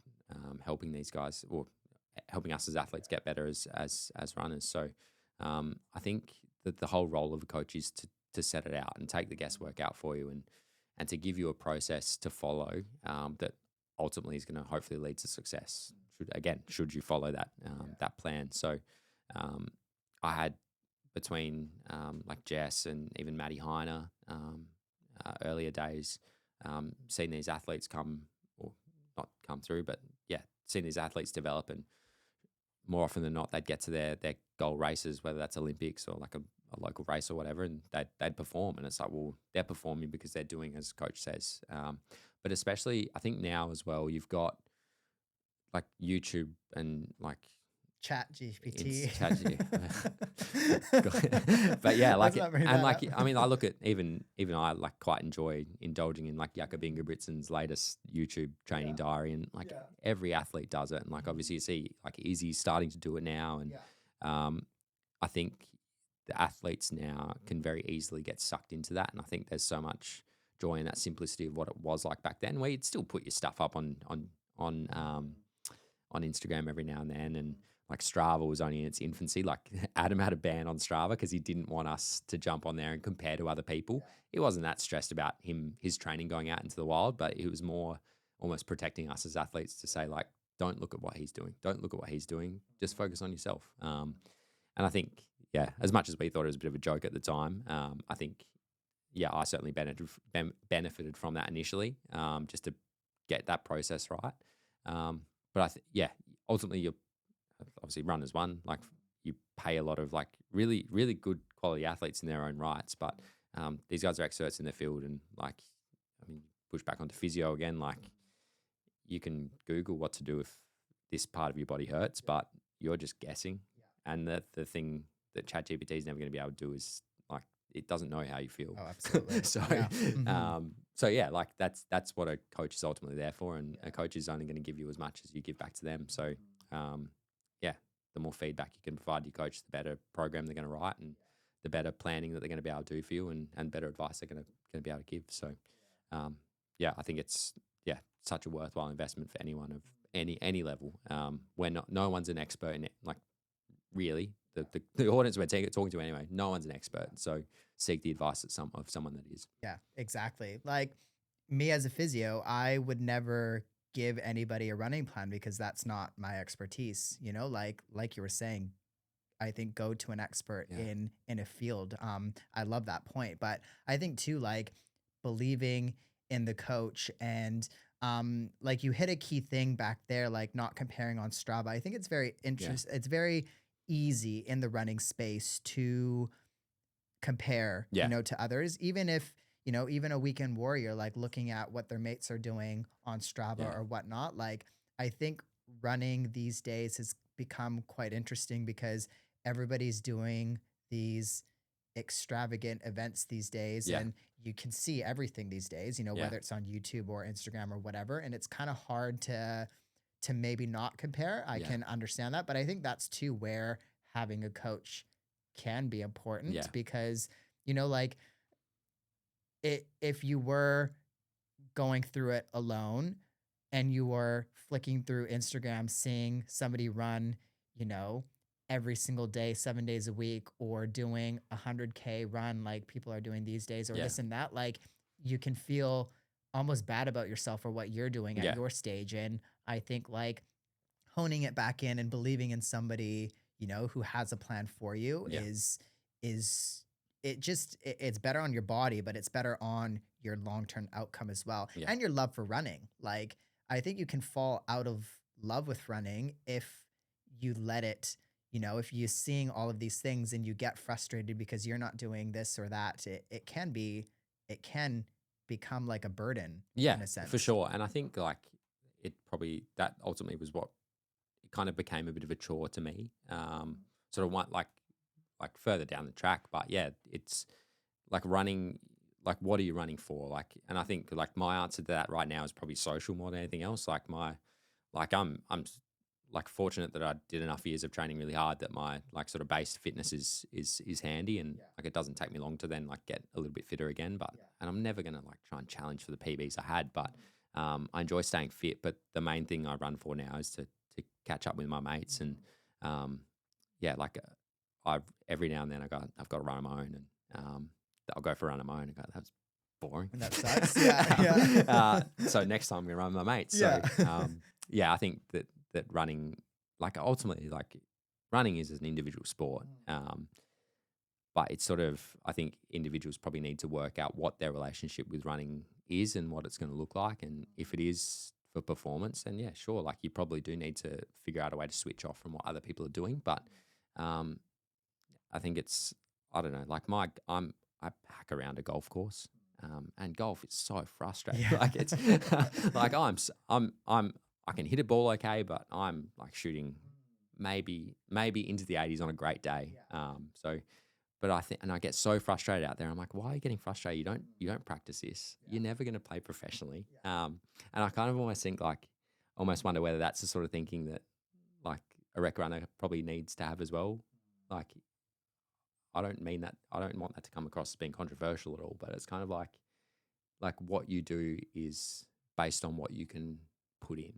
helping these guys, or helping us as athletes get better as runners. So I think that the whole role of a coach is to set it out and take the guesswork out for you, and to give you a process to follow that ultimately is going to hopefully lead to success. Should you follow that that plan? So I had between like Jess and even Maddie Heiner earlier days, seen these athletes come, or not come through, but yeah, seen these athletes develop, and more often than not, they'd get to their goal races, whether that's Olympics or like a local race or whatever, and they'd perform. And it's like, well, they're performing because they're doing as coach says. But especially, I think now as well, you've got like YouTube and like Chat GPT. But yeah, like, and like, I mean, I look at even I like quite enjoy indulging in like Jakob Ingebrigtsen's latest YouTube training diary, and like every athlete does it, and like obviously you see like Izzy's starting to do it now, and I think the athletes now can very easily get sucked into that, and I think there's so much joy in that simplicity of what it was like back then, where you'd still put your stuff up on Instagram every now and then, and like Strava was only in its infancy. Like Adam had a ban on Strava because he didn't want us to jump on there and compare to other people. He wasn't that stressed about his training going out into the wild, but it was more almost protecting us as athletes to say like, don't look at what he's doing. Don't look at what he's doing. Just focus on yourself. And I think, yeah, as much as we thought it was a bit of a joke at the time, I think, yeah, I certainly benefited from that initially, just to get that process right. But ultimately you're obviously runners one, like you pay a lot of like really, really good quality athletes in their own rights, but these guys are experts in their field, and like, I mean, push back onto physio again, like you can Google what to do if this part of your body hurts, but you're just guessing. And the thing that ChatGPT is never going to be able to do is like, it doesn't know how you feel. Oh, absolutely. So yeah, like that's what a coach is ultimately there for, and a coach is only going to give you as much as you give back to them. So the more feedback you can provide your coach, the better program they're going to write, and the better planning that they're going to be able to do for you, and better advice they're going to be able to give. So I think it's such a worthwhile investment for anyone of any level. Where no one's an expert in it, like really. The audience we're talking to anyway, no one's an expert. So seek the advice of someone that is. Yeah, exactly. Like me as a physio, I would never give anybody a running plan because that's not my expertise. You know, like you were saying, I think go to an expert in a field. I love that point, but I think too, like believing in the coach, and like you hit a key thing back there, like not comparing on Strava. I think it's very interesting. It's very easy in the running space to compare, to others, even if, even a weekend warrior, like looking at what their mates are doing on Strava or whatnot. Like, I think running these days has become quite interesting because everybody's doing these extravagant events these days, and you can see everything these days, whether it's on YouTube or Instagram or whatever. And it's kind of hard to maybe not compare. I can understand that, but I think that's too where having a coach can be important because, like if you were going through it alone and you were flicking through Instagram, seeing somebody run, every single day, 7 days a week, or doing 100K run like people are doing these days, or this and that, like you can feel almost bad about yourself for what you're doing at your stage. And I think like honing it back in and believing in somebody, who has a plan for you is it's better on your body, but it's better on your long-term outcome as well. And your love for running. Like, I think you can fall out of love with running if you let it, if you're seeing all of these things and you get frustrated because you're not doing this or that, it can become like a burden in a sense. For sure. And I think like that ultimately was what it kind of became a bit of a chore to me. Sort of like further down the track, but it's like running, like what are you running for? Like, and I think like my answer to that right now is probably social more than anything else. Like I'm like fortunate that I did enough years of training really hard that my like sort of base fitness is handy, and like it doesn't take me long to then like get a little bit fitter again. But and I'm never gonna like try and challenge for the PBs I had, but I enjoy staying fit. But the main thing I run for now is to catch up with my mates, and like every now and then I've got to run on my own, and I'll go for a run on my own and go, that's boring. And that sucks. Yeah. So next time I'm going to run with my mates. Yeah. So, I think that running, like ultimately, like running is an individual sport. But it's sort of, I think individuals probably need to work out what their relationship with running is and what it's going to look like. And if it is for performance, then yeah, sure. Like you probably do need to figure out a way to switch off from what other people are doing. But I think it's, I don't know, like I pack around a golf course, and golf is so frustrating. Yeah. Like it's like I can hit a ball okay, but I'm like shooting maybe into the 80s on a great day. But I think, and I get so frustrated out there. I'm like, why are you getting frustrated? You don't practice this. You're never going to play professionally. And I kind of almost think like, almost wonder whether that's the sort of thinking that like a rec runner probably needs to have as well. Like, I don't mean that. I don't want that to come across as being controversial at all. But it's kind of like what you do is based on what you can put in.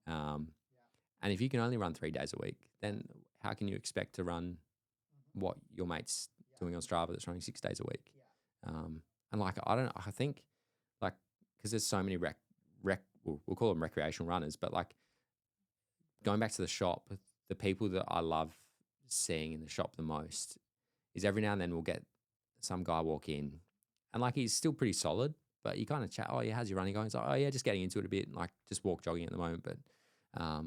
And if you can only run 3 days a week, then how can you expect to run what your mate's doing on Strava that's running 6 days a week? And like, I think like, because there's so many we'll call them recreational runners, but like going back to the shop, the people that I love seeing in the shop the most is every now and then we'll get some guy walk in and like, he's still pretty solid, but you kind of chat, oh yeah, how's your running going? It's like, oh yeah, just getting into it a bit, like just walk jogging at the moment. But I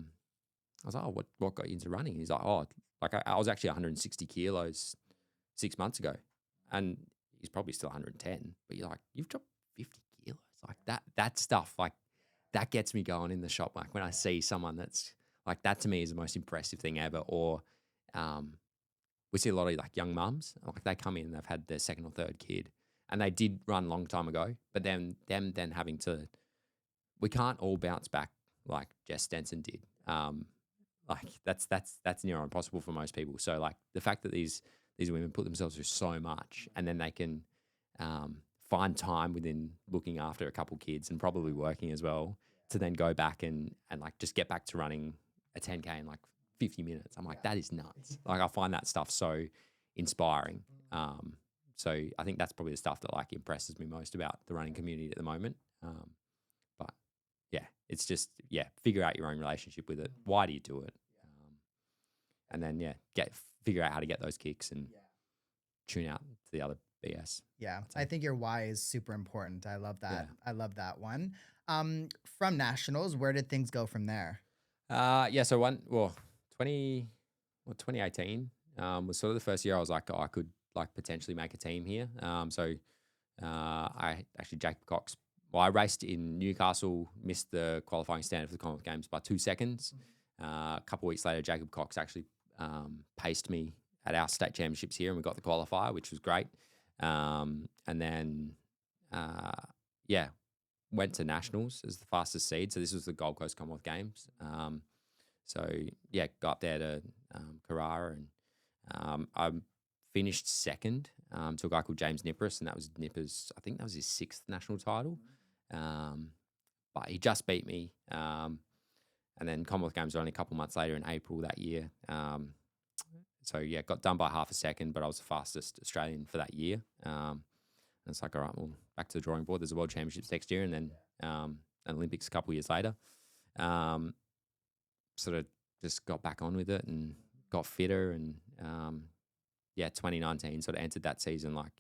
was like, oh, what got you into running? He's like, oh, like I was actually 160 kilos 6 months ago, and he's probably still 110. But you're like, you've dropped 50 kilos, like that stuff, like that gets me going in the shop. Like when I see someone that's like that, to me is the most impressive thing ever. Or we see a lot of like young mums, like they come in, they've had their second or third kid, and they did run a long time ago, but then having to, we can't all bounce back like Jess Stenson did. Like that's near impossible for most people. So like the fact that these women put themselves through so much, and then they can find time within looking after a couple kids and probably working as well to then go back and like just get back to running a 10K in like 50 minutes. I'm like, that is nuts. Like I find that stuff so inspiring. So I think that's probably the stuff that like impresses me most about the running community at the moment. But yeah, it's just, figure out your own relationship with it. Why do you do it? And then, figure out how to get those kicks and tune out to the other BS. Yeah, I think your why is super important. I love that. I love that one. From nationals, where did things go from there? So 2018 was sort of the first year I was like, I could like potentially make a team here. I actually, Jacob Cox, I raced in Newcastle, missed the qualifying standard for the Commonwealth Games by 2 seconds. A couple of weeks later, Jacob Cox actually paced me at our state championships here, and we got the qualifier, which was great. And then, went to nationals as the fastest seed. So this was the Gold Coast Commonwealth Games. Got up there to Carrara, and I finished second to a guy called James Nippers, and that was Nippers. I think that was his 6th national title. But he just beat me. And then Commonwealth Games were only a couple months later in April that year. Got done by half a second, but I was the fastest Australian for that year. And it's like, all right, well, back to the drawing board. There's a World Championships next year, and then an Olympics a couple of years later. Sort of just got back on with it and got fitter. And 2019 sort of entered that season like,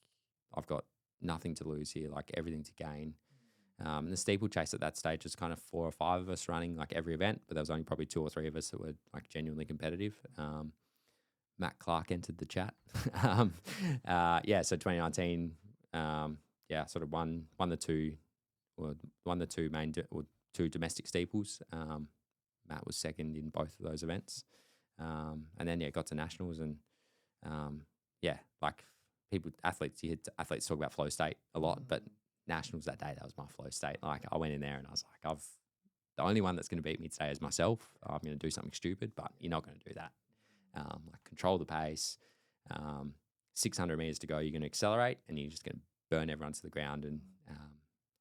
I've got nothing to lose here, like everything to gain. The steeplechase at that stage was kind of 4 or 5 of us running like every event, but there was only probably 2 or 3 of us that were like genuinely competitive. Matt Clark entered the chat. So 2019, sort of won the two main or 2 domestic steeples. Matt was second in both of those events. And then got to nationals, and like athletes talk about flow state a lot, but nationals that day, that was my flow state. Like I went in there and I was like, the only one that's going to beat me today is myself. I'm going to do something stupid, but you're not going to do that. Like control the pace. 600 meters to go, you're going to accelerate, and you're just going to burn everyone to the ground. And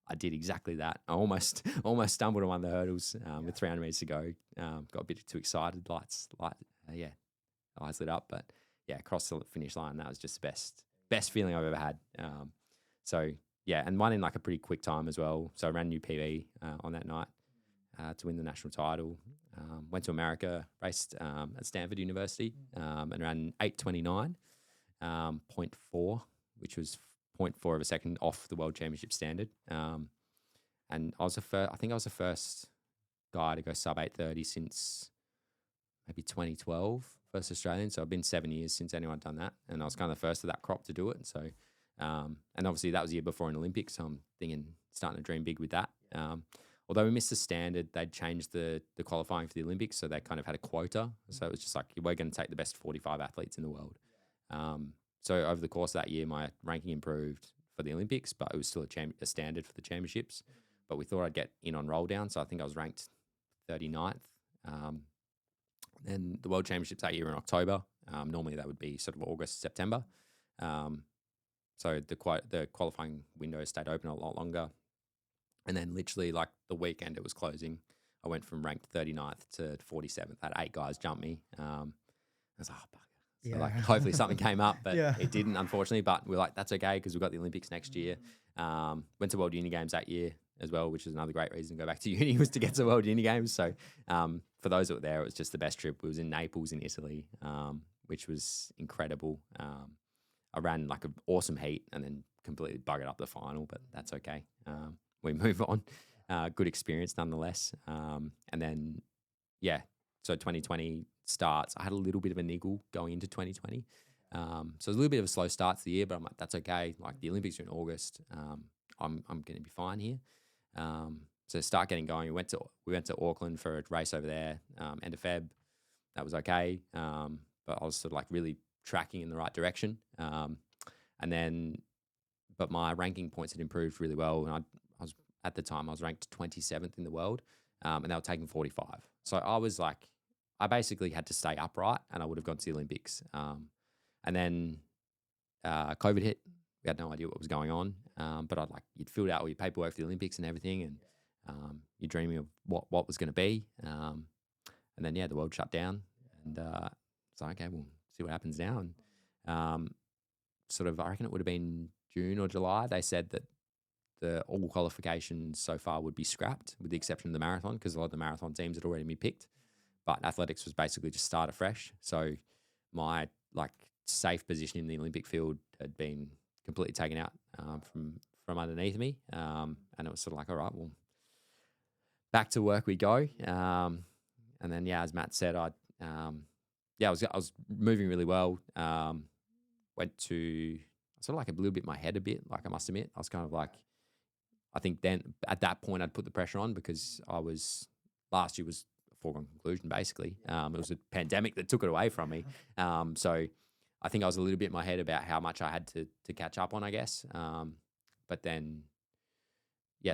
I did exactly that. I almost stumbled on one of the hurdles with 300 meters to go. Got a bit too excited. Eyes lit up, but across the finish line, that was just the best feeling I've ever had. yeah, and won in like a pretty quick time as well. So I ran new PB on that night to win the national title. Went to America, raced at Stanford University, and ran 8:29, point 0.4, which was 0.4 of a second off the World Championship standard. And I was I think I was the first guy to go sub 8:30 since maybe 2012, first Australian. So I've been 7 years since anyone done that, and I was kind of the first of that crop to do it. So, and obviously that was the year before an Olympics, so I'm starting to dream big with that. Although we missed the standard, they'd changed the qualifying for the Olympics, so they kind of had a quota. So it was just like, we're going to take the best 45 athletes in the world. So over the course of that year, my ranking improved for the Olympics, but it was still a standard for the championships. But we thought I'd get in on roll down, so I think I was ranked 39th. Then the World Championships that year in October. Normally that would be sort of August, September. So the qualifying window stayed open a lot longer. And then literally like the weekend it was closing, I went from ranked 39th to 47th. I had 8 guys jump me. I was like, oh, bugger. So like hopefully something came up, but it didn't, unfortunately. But we're like, that's okay because we've got the Olympics next year. Went to World Uni Games that year as well, which is another great reason to go back to uni, was to get to World Uni Games. So for those that were there, it was just the best trip. It was in Naples in Italy, which was incredible. I ran like an awesome heat and then completely buggered up the final, but that's okay. We move on. Good experience nonetheless. And then, so 2020 starts. I had a little bit of a niggle going into 2020. So it was a little bit of a slow start to the year, but I'm like, that's okay. Like the Olympics are in August. I'm going to be fine here. So start getting going. We went to Auckland for a race over there, end of Feb. That was okay. But I was sort of like really tracking in the right direction. But my ranking points had improved really well. And at the time I was ranked 27th in the world, and they were taking 45. So I was like, I basically had to stay upright and I would have gone to the Olympics. And then COVID hit. We had no idea what was going on, but you'd filled out all your paperwork for the Olympics and everything, and you're dreaming of what was going to be. And then the world shut down, and it's like, okay, we'll see what happens now. And I reckon it would have been June or July. They said that all qualifications so far would be scrapped, with the exception of the marathon, because a lot of the marathon teams had already been picked. But athletics was basically just start afresh. So my safe position in the Olympic field had been completely taken out from underneath me, and it was sort of like, all right, well, back to work we go. And then as Matt said, I was moving really well. Went to sort of like a little bit my head a bit. Like I must admit, I was kind of like, I think then at that point I'd put the pressure on because last year was a foregone conclusion basically. It was a pandemic that took it away from me. So I think I was a little bit in my head about how much I had to catch up on, I guess. But then,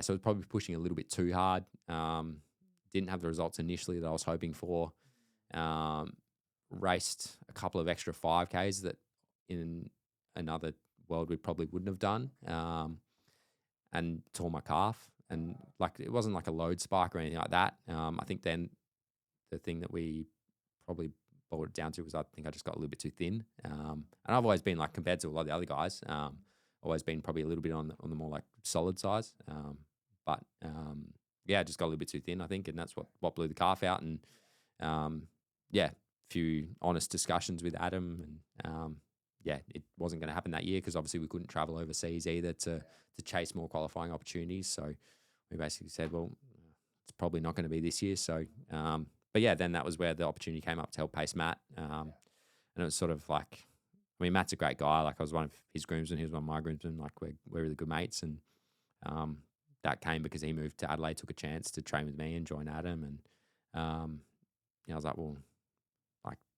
so I was probably pushing a little bit too hard. Didn't have the results initially that I was hoping for. Raced a couple of extra 5Ks that in another world we probably wouldn't have done. And tore my calf. And it wasn't like a load spike or anything like that. I think then the thing that we probably boiled it down to was I think I just got a little bit too thin. And I've always been compared to a lot of the other guys, always been probably a little bit on the more solid size. But I just got a little bit too thin, I think, and that's what blew the calf out. And a few honest discussions with Adam, and it wasn't going to happen that year because obviously we couldn't travel overseas either to chase more qualifying opportunities. So we basically said, well, it's probably not going to be this year. So, then that was where the opportunity came up to help pace Matt. And it was sort of like, Matt's a great guy. I was one of his groomsmen, he was one of my groomsmen. We're really good mates. And that came because he moved to Adelaide, took a chance to train with me and join Adam. And I was like, well,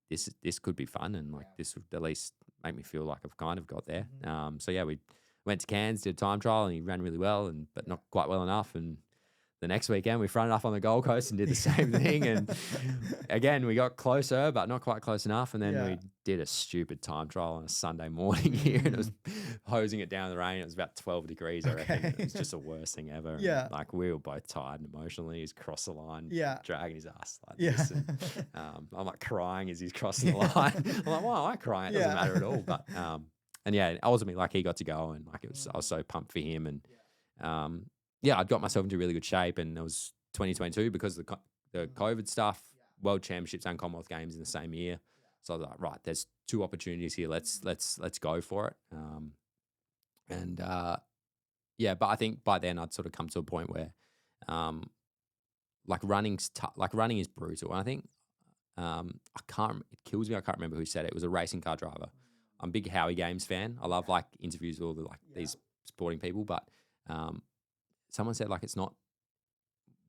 this could be fun, and this would at least make me feel like I've kind of got there. We went to Cairns, did a time trial, and he ran really well, but not quite well enough. And the next weekend we fronted up on the Gold Coast and did the same thing. And again, we got closer, but not quite close enough. And then we did a stupid time trial on a Sunday morning here, and it was hosing it down in the rain. It was about 12 degrees, I reckon. It was just the worst thing ever. Yeah. And, we were both tired and emotionally. He's crossed the line, dragging his ass like Yeah. this. And, I'm crying as he's crossing the line. I'm like, why am I crying? It doesn't matter at all. But and yeah, ultimately, like, he got to go, and like I was so pumped for him, and yeah, I'd got myself into really good shape, and it was 2022 because of the COVID stuff, World Championships and Commonwealth Games in the same year. So I was like, right, there's two opportunities here. Let's go for it. And yeah, but I think by then I'd sort of come to a point where um, like running is brutal. And I think I can't. It kills me. I can't remember who said it. It was a racing car driver. I'm a big Howie Games fan. I love like interviews with all the like these sporting people, but um, someone said like it's not.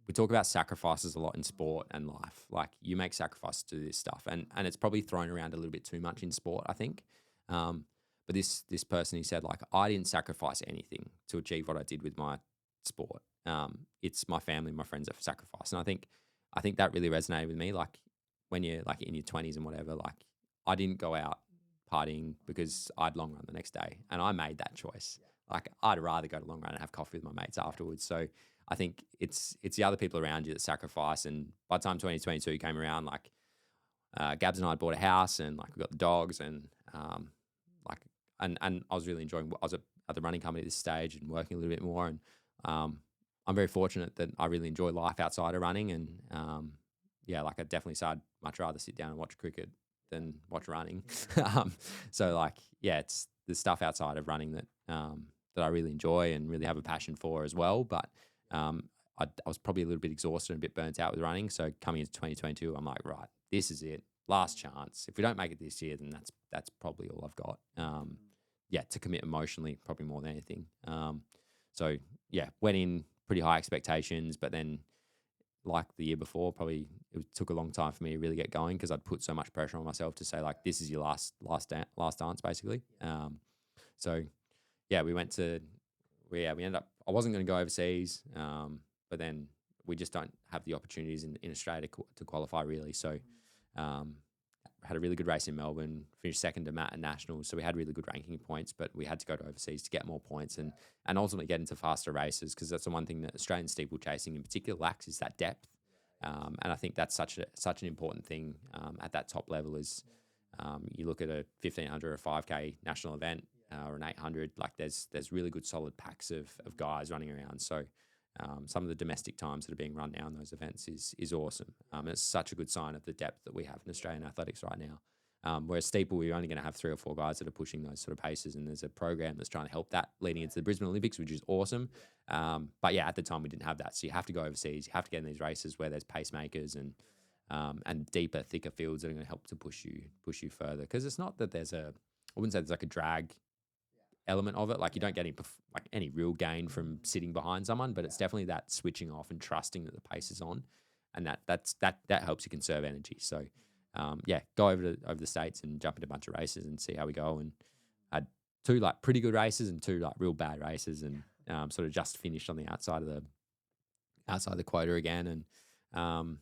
We talk about sacrifices a lot in sport and life. Like you make sacrifices to do this stuff, and it's probably thrown around a little bit too much in sport, I think. But this person, he said like I didn't sacrifice anything to achieve what I did with my sport. It's my family, my friends that sacrifice, and I think that really resonated with me. Like when you're like in your 20s and whatever, like I didn't go out partying because I'd long run the next day, and I made that choice. Like I'd rather go to long run and have coffee with my mates afterwards. So I think it's the other people around you that sacrifice. And by the time 2022 came around, like Gabs and I had bought a house, and like we got the dogs, and like and I was really enjoying. I was at the running company at this stage and working a little bit more, and I'm very fortunate that I really enjoy life outside of running. And yeah, like I definitely said, I'd much rather sit down and watch cricket than watch running. So like yeah, it's the stuff outside of running that that I really enjoy and really have a passion for as well. But I was probably a little bit exhausted and a bit burnt out with running. So coming into 2022, I'm like, right, this is it, last chance. If we don't make it this year, then that's probably all I've got. Yeah, to commit emotionally, probably more than anything. So yeah, went in pretty high expectations, but then like the year before, probably it took a long time for me to really get going because I'd put so much pressure on myself to say like, this is your last dance, basically. So yeah, we ended up. I wasn't going to go overseas, but then we just don't have the opportunities in Australia to qualify really. So had a really good race in Melbourne, finished second to Matt at Nationals. So we had really good ranking points, but we had to go to overseas to get more points and ultimately get into faster races because that's the one thing that Australian steeplechasing in particular lacks is that depth. And I think that's such an important thing at that top level is you look at a 1,500 or a 5K national event or an 800, like there's really good solid packs of guys running around. So some of the domestic times that are being run now in those events is awesome. And it's such a good sign of the depth that we have in Australian athletics right now. Whereas steeple, we're only going to have 3 or 4 guys that are pushing those sort of paces, and there's a program that's trying to help that leading into the Brisbane Olympics, which is awesome. But yeah, at the time we didn't have that, so you have to go overseas. You have to get in these races where there's pacemakers and deeper, thicker fields that are going to help to push you further. Because it's not that I wouldn't say there's like a drag element of it. Like you don't get any real gain from sitting behind someone, but it's definitely that switching off and trusting that the pace is on, and that helps you conserve energy. So yeah, go over the States and jump into a bunch of races and see how we go. And I had 2 like pretty good races and 2 like real bad races, and sort of just finished on the outside of the quota again. And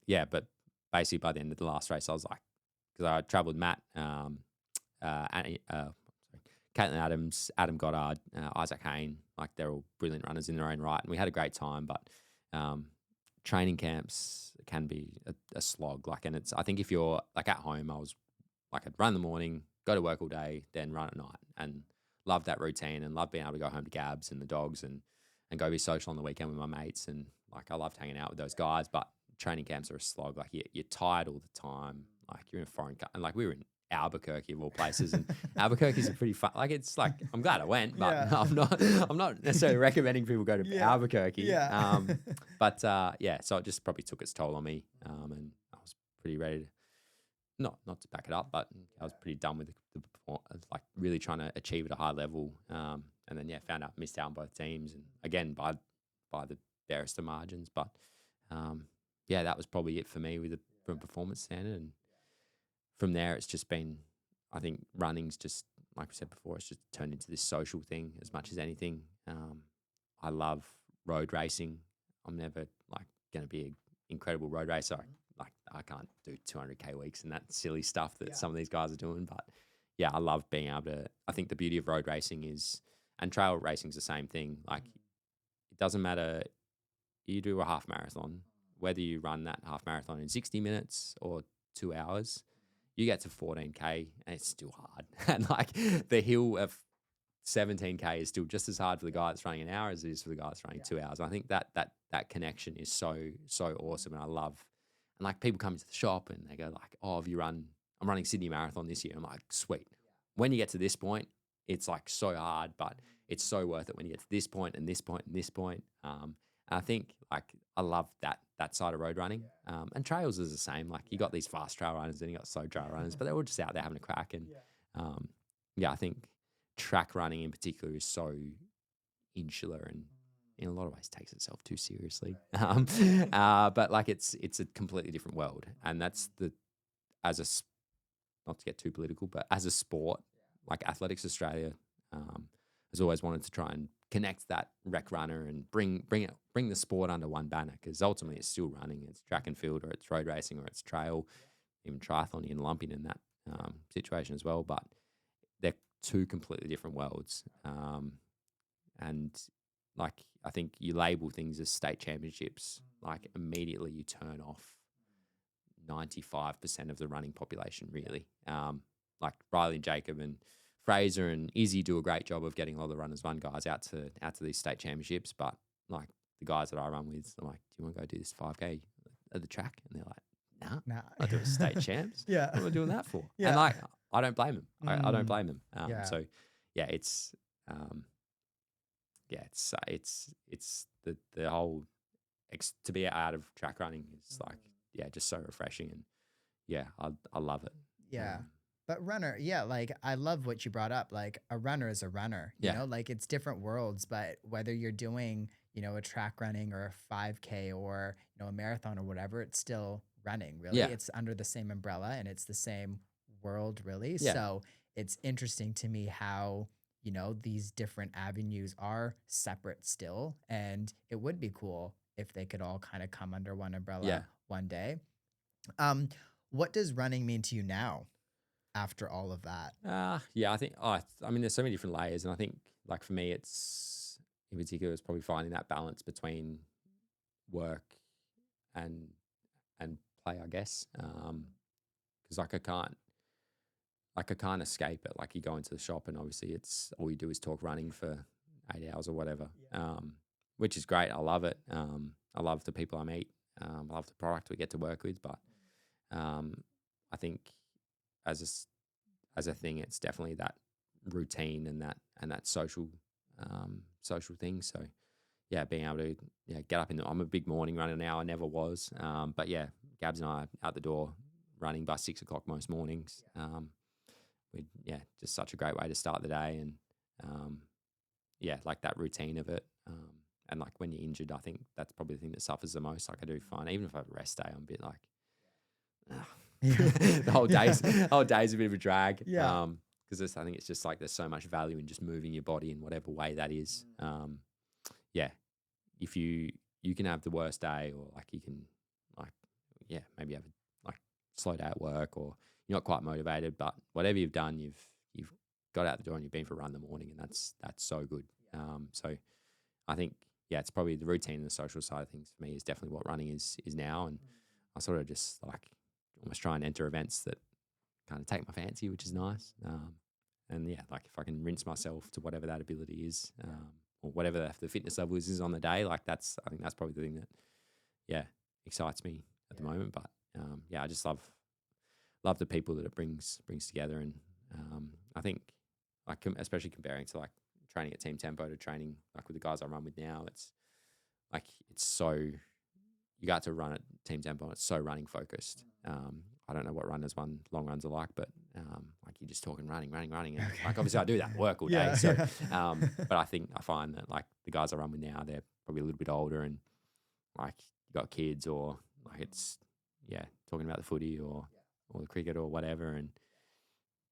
yeah, but basically by the end of the last race, I was like, because I travelled Matt, Caitlin Adams, Adam Goddard, Isaac Hayne, like they're all brilliant runners in their own right, and we had a great time. But training camps can be a slog. Like, and I think if you're like at home, I was like I'd run in the morning, go to work all day, then run at night, and love that routine and love being able to go home to Gabs and the dogs and go be social on the weekend with my mates, and like I loved hanging out with those guys. But training camps are a slog. Like you're tired all the time. Like you're in a foreign country, and like we were in Albuquerque of all places, and Albuquerque's a pretty fun. Like it's like I'm glad I went, but I'm not necessarily recommending people go to Albuquerque. But yeah, so it just probably took its toll on me, and I was pretty ready to not to back it up, but I was pretty done with like really trying to achieve at a high level, and then found out missed out on both teams, and again by the barest of margins, but yeah, that was probably it for me from a performance standard. And from there, it's just been, I think running's just, like we said before, it's just turned into this social thing as much as anything. I love road racing. I'm never like going to be an incredible road racer. I can't do 200K weeks and that silly stuff that some of these guys are doing. But yeah, I love being able to, I think the beauty of road racing is, and trail racing is the same thing. Like it doesn't matter, you do a half marathon, whether you run that half marathon in 60 minutes or 2 hours, you get to 14K and it's still hard. And like the hill of 17K is still just as hard for the guy that's running an hour as it is for the guy that's running 2 hours. And I think that connection is so awesome, and I love. And like people come into the shop and they go like, "Oh, have you run? I'm running Sydney Marathon this year." I'm like, "Sweet." When you get to this point, it's like so hard, but it's so worth it when you get to this point and this point and this point. And I think like I love that side of road running. And trails is the same. Like you got these fast trail runners and you got slow trail runners, but they're all just out there having a crack. And I think track running in particular is so insular and in a lot of ways takes itself too seriously. But like it's a completely different world, and that's not to get too political, but as a sport, like Athletics Australia has always wanted to try and connect that rec runner and bring the sport under one banner, because ultimately it's still running. It's track and field, or it's road racing, or it's trail, even triathlon. You can lump in that situation as well, but they're two completely different worlds. And like I think you label things as state championships, like immediately you turn off 95% of the running population, really. Like Riley and Jacob and Fraser and Izzy do a great job of getting a lot of the runners one guys out to these state championships. But like the guys that I run with, I'm like, "Do you want to go do this 5K at the track?" And they're like, "Nah. I do a state champs. Yeah. What am I doing that for?" Yeah. And like, I don't blame them. I don't blame them. So yeah, it's the whole to be out of track running is like, just so refreshing, and I love it. Yeah. But runner, like I love what you brought up. Like a runner is a runner, you know, like it's different worlds, but whether you're doing, a track running or a 5K or, a marathon or whatever, it's still running, really. Yeah. It's under the same umbrella and it's the same world, really. Yeah. So it's interesting to me how, these different avenues are separate still. And it would be cool if they could all kind of come under one umbrella one day. What does running mean to you now after all of that? I think, there's so many different layers. And I think like for me, it's in particular, it's probably finding that balance between work and play, I guess. Cause like I can't escape it. Like you go into the shop and obviously it's all you do is talk running for 8 hours or whatever. Which is great. I love it. I love the people I meet. I love the product we get to work with, but I think as a thing, it's definitely that routine and that social thing. So being able to get up I'm a big morning runner now. I never was, but Gabs and I are out the door running by 6 o'clock most mornings. Just such a great way to start the day, and like that routine of it. And like when you're injured, I think that's probably the thing that suffers the most. Like I do find even if I have a rest day, I'm a bit like, the whole day's a bit of a drag. Because I think it's just like there's so much value in just moving your body in whatever way that is. If you can have the worst day, or like you can maybe have a slow day at work, or you're not quite motivated, but whatever you've done, you've got out the door and you've been for a run in the morning, and that's so good. So I think it's probably the routine and the social side of things for me is definitely what running is now, and I sort of just like almost try and enter events that kind of take my fancy, which is nice. And like if I can rinse myself to whatever that ability is, or whatever the fitness level is on the day, like I think that's probably the thing that excites me at the moment. But I just love the people that it brings together, and I think like especially comparing to like training at Team Tempo to training like with the guys I run with now, it's like it's so you got to run at Team Tempo, and it's so running focused. I don't know what runners long runs are like, but like you're just talking running, and like obviously I do that work all day. So but I find that like the guys I run with now, they're probably a little bit older, and like you got kids, or like it's talking about the footy or the cricket or whatever, and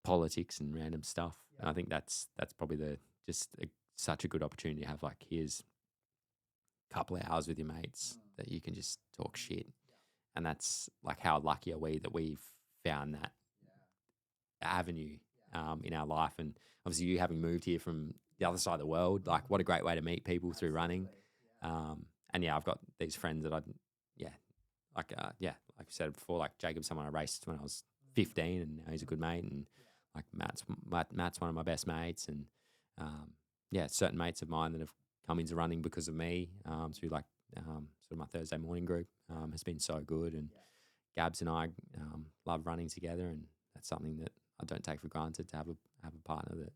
politics and random stuff. And I think that's probably such a good opportunity to have like here's a couple of hours with your mates that you can just talk shit. And that's like how lucky are we that we've found that avenue in our life. And obviously you having moved here from the other side of the world, like what a great way to meet people through running. And I've got these friends that like I said before, like Jacob, someone I raced when I was 15, and now he's a good mate. And like Matt's one of my best mates, and yeah, certain mates of mine that have come into running because of me through like sort of my Thursday morning group has been so good. And Gabs and I love running together, and that's something that I don't take for granted, to have a partner that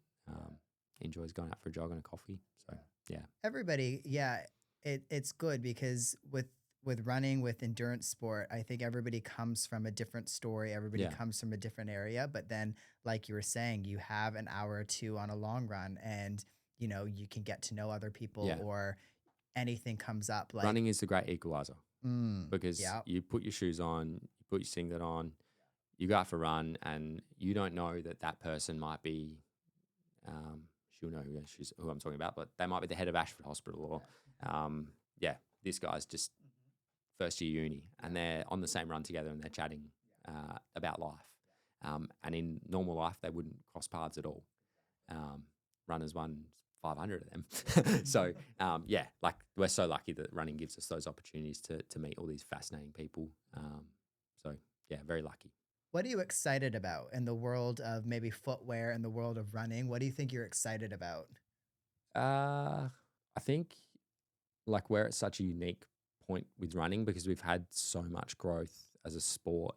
enjoys going out for a jog and a coffee. So yeah, Everybody, yeah, it's good because with running, with endurance sport, I think everybody comes from a different story. Everybody yeah, comes from a different area. But then, like you were saying, you have an hour or two on a long run, and you can get to know other people, yeah. or anything comes up. Like, Running is the great equalizer, because yeah, you put your shoes on, you put your singlet on, you go out for a run, and you don't know that that person might be, she'll know who I'm talking about, but they might be the head of Ashford Hospital, or yeah, this guy's just first year uni, and they're on the same run together, and they're chatting about life. And in normal life, they wouldn't cross paths at all. Runners won 500 of them. So yeah, like we're so lucky that running gives us those opportunities to meet all these fascinating people. So yeah, very lucky. what are you excited about in the world of maybe footwear and the world of running? What do you think you're excited about? I think like we're at such a unique point with running, because we've had so much growth as a sport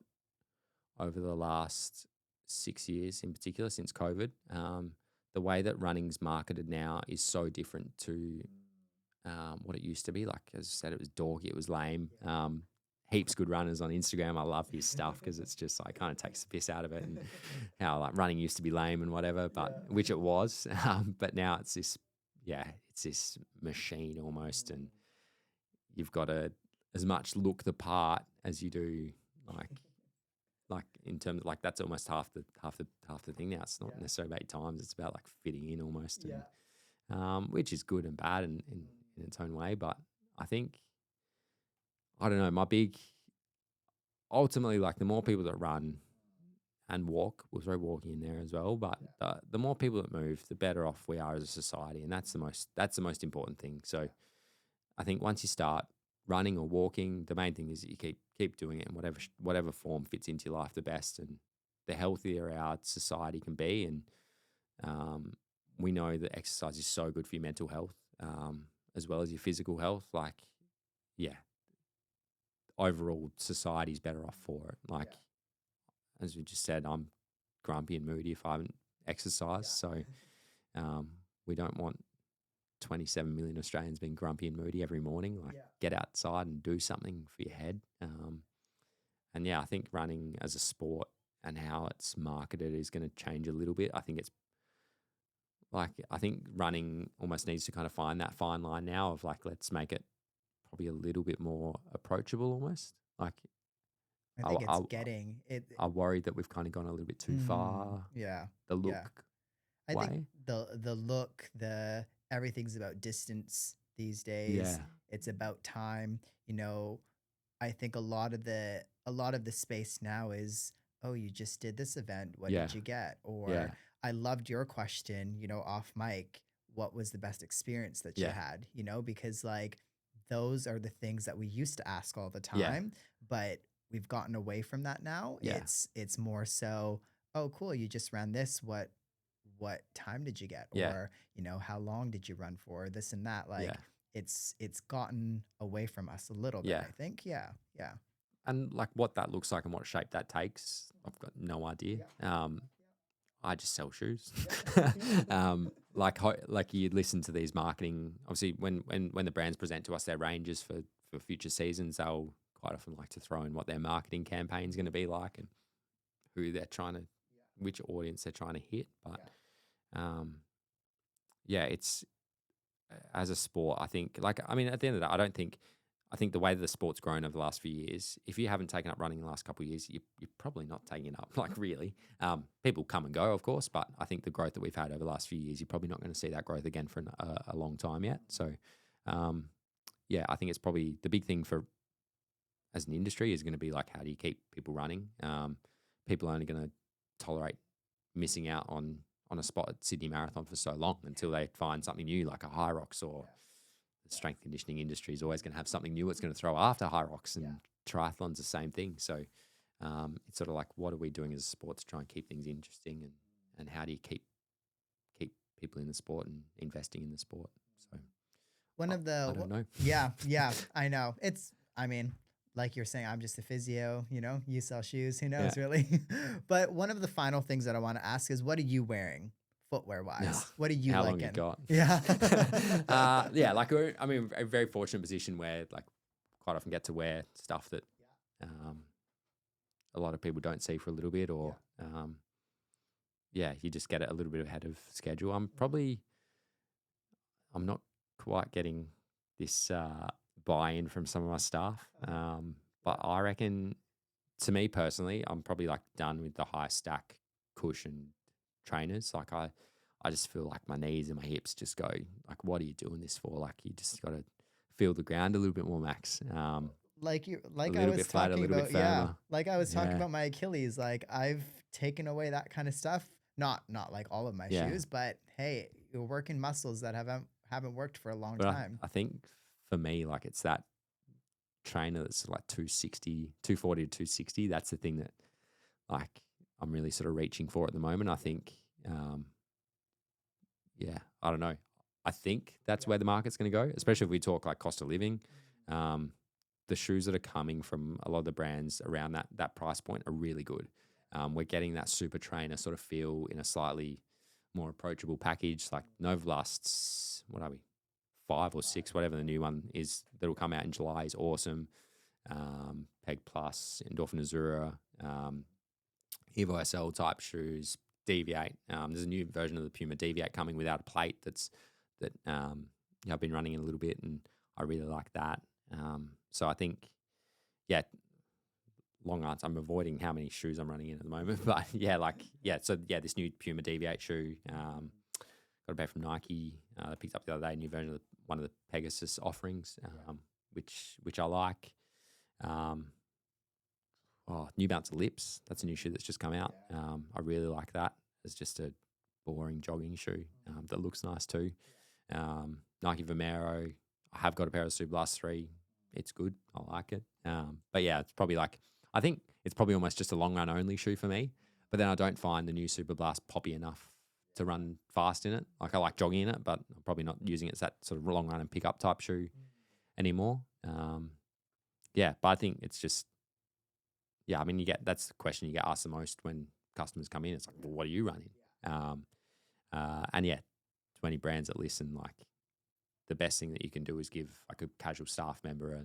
over the last 6 years, in particular since COVID. The way that running's marketed now is so different to what it used to be. Like, as I said, it was dorky, it was lame. Heaps good runners on Instagram. I love his stuff because it's just like kind of takes the piss out of it, and how like running used to be lame and whatever, but which it was. But now it's this, yeah, it's this machine almost, and you've got to as much look the part as you do like in terms of like that's almost half the thing now. It's not necessarily about times; it's about like fitting in almost, and which is good and bad in its own way. But I think, I don't know, my big ultimately, like the more people that run and walk, we'll throw walking in there as well. But the more people that move, the better off we are as a society, and that's the most important thing. So I think once you start running or walking, the main thing is that you keep doing it in whatever form fits into your life the best, and the healthier our society can be. And we know that exercise is so good for your mental health, as well as your physical health. Like, yeah, overall society's better off for it. Like, as we just said, I'm grumpy and moody if I haven't exercised. So we don't want 27 million Australians being grumpy and moody every morning. Like, get outside and do something for your head. And yeah, I think running as a sport and how it's marketed is going to change a little bit. I think running almost needs to kind of find that fine line now of like, let's make it probably a little bit more approachable almost. Like, I think it's getting it. I worry that we've kind of gone a little bit too far. Yeah. The look Yeah. I way. think the look, everything's about distance these days. Yeah. It's about time. I think a lot of the space now is, oh, you just did this event. What Yeah. did you get? Or Yeah. I loved your question, off mic. What was the best experience that you Yeah. had? Because like those are the things that we used to ask all the Yeah. time, but we've gotten away from that now. Yeah. It's more so, oh, cool, you just ran this. What time did you get? Yeah. Or, how long did you run for? This and that. Like Yeah. it's gotten away from us a little bit, Yeah. I think. Yeah. Yeah. And like what that looks like and what shape that takes, I've got no idea. I just sell shoes. Like you listen to these marketing, obviously when the brands present to us their ranges for future seasons, they'll quite often like to throw in what their marketing campaign is going to be like, and who they're trying to, which audience they're trying to hit. But yeah, it's as a sport, I think, like, I mean, at the end of the day, I think the way that the sport's grown over the last few years, if you haven't taken up running in the last couple of years, you're probably not taking it up, like really. People come and go, of course, but I think the growth that we've had over the last few years, you're probably not going to see that growth again for a long time yet. So, yeah, I think it's probably the big thing for, as an industry, is going to be like, how do you keep people running? People are only going to tolerate missing out on a spot at Sydney Marathon for so long until they find something new, like a High Rocks, or the strength conditioning industry is always going to have something new it's going to throw after High Rocks, and triathlon's the same thing. So it's sort of like, what are we doing as a sport to try and keep things interesting, and how do you keep people in the sport and investing in the sport? So One of the I don't know. yeah, I know. I mean, like you're saying, I'm just a physio, you sell shoes, who knows Yeah. really? But one of the final things that I want to ask is, what are you wearing footwear wise? What are you How long liking? you got? Yeah. Yeah, like I'm in a very fortunate position where like quite often get to wear stuff that a lot of people don't see for a little bit, or you just get it a little bit ahead of schedule. I'm not quite getting this buy-in from some of my staff, but I reckon, to me personally, I'm probably like done with the high stack cushion trainers. Like I just feel like my knees and my hips just go like, what are you doing this for? Like you just got to feel the ground a little bit more, Max. Like a little bit flatter, a little bit firmer. like I was talking about my Achilles. Like I've taken away that kind of stuff. Not like all of my shoes, but hey, you're working muscles that haven't worked for a long time. I think for me, like it's that trainer that's like 240 to 260. That's the thing that like I'm really sort of reaching for at the moment. I think, I don't know. I think that's where the market's going to go, especially if we talk like cost of living. The shoes that are coming from a lot of the brands around that price point are really good. We're getting that super trainer sort of feel in a slightly more approachable package. Like Novolast's, what are we, 5 or 6, whatever the new one is that'll come out in July is awesome. Peg Plus, Endorphin Azura, Evo SL type shoes, Deviate. There's a new version of the Puma Deviate coming without a plate that I've been running in a little bit, and I really like that. So I think, long answer, I'm avoiding how many shoes I'm running in at the moment, but this new Puma Deviate shoe, got a pair from Nike. I picked up the other day a new version of one of the Pegasus offerings, which I like. New Balance Lips, that's a new shoe that's just come out. I really like that. It's just a boring jogging shoe that looks nice too. Nike Vomero, I have got a pair of Super Blast 3. It's good. I like it. But yeah, it's probably like, I think it's probably almost just a long run only shoe for me. But then I don't find the new Super Blast poppy enough to run fast in it. Like I like jogging in it, but I'm probably not using it as that sort of long run and pick up type shoe anymore. But I think it's just, I mean, that's the question you get asked the most when customers come in. It's like, well, what are you running? And yeah, to any brands that listen, like the best thing that you can do is give like a casual staff member a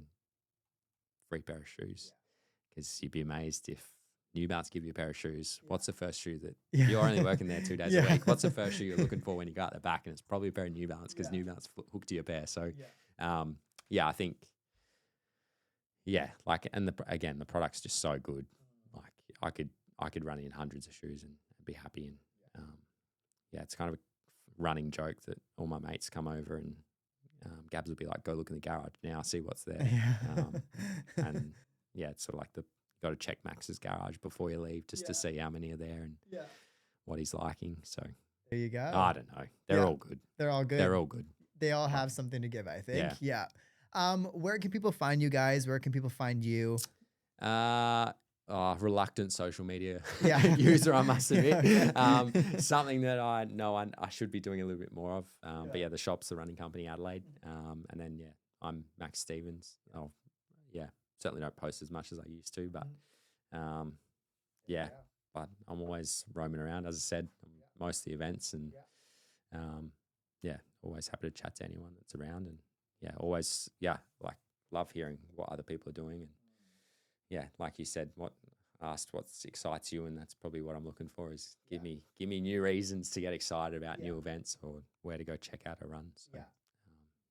free pair of shoes, because you'd be amazed if New Balance give you a pair of shoes. What's the first shoe that you're only working there 2 days a week? What's the first shoe you're looking for when you go out the back? And it's probably a pair of New Balance, because New Balance hooked to your pair. So, I think, like, and the product's just so good. Like I could run in hundreds of shoes and be happy. And it's kind of a running joke that all my mates come over and Gabs will be like, go look in the garage now, see what's there. And it's sort of like got to check Max's garage before you leave just to see how many are there and what he's liking. So there you go. I don't know. They're all good. They're all good. They're all good. They all have something to give, I think. Yeah. Where can people find you guys? Where can people find you? Reluctant social media user, I must admit. Something that I know I should be doing a little bit more of. But the shop's the Running Company Adelaide. And then, I'm Max Stevens. Certainly don't post as much as I used to, but but I'm always roaming around, as I said, most of the events, and always happy to chat to anyone that's around, and always like love hearing what other people are doing, and like you said, what excites you, and that's probably what I'm looking for, is give me new reasons to get excited about new events or where to go check out a run. So,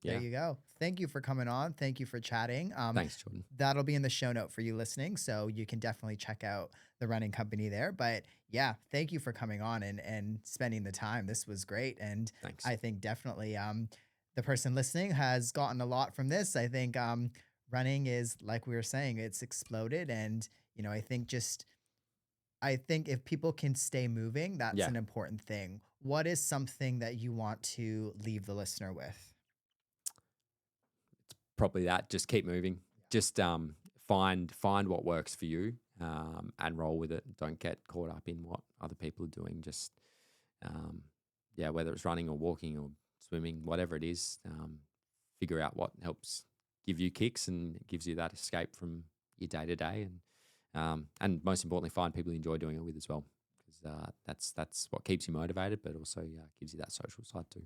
there you go. Thank you for coming on. Thank you for chatting. Thanks, Jordan. That'll be in the show note for you listening, so you can definitely check out the Running Company there. But thank you for coming on and spending the time. This was great, and thanks. I think definitely the person listening has gotten a lot from this. I think running is, like we were saying, it's exploded, and I think if people can stay moving, that's an important thing. What is something that you want to leave the listener with? Probably that. Just keep moving. Just find what works for you. and roll with it. Don't get caught up in what other people are doing. Just, whether it's running or walking or swimming, whatever it is, figure out what helps give you kicks and gives you that escape from your day to day, and most importantly, find people you enjoy doing it with as well, because that's what keeps you motivated, but also gives you that social side too.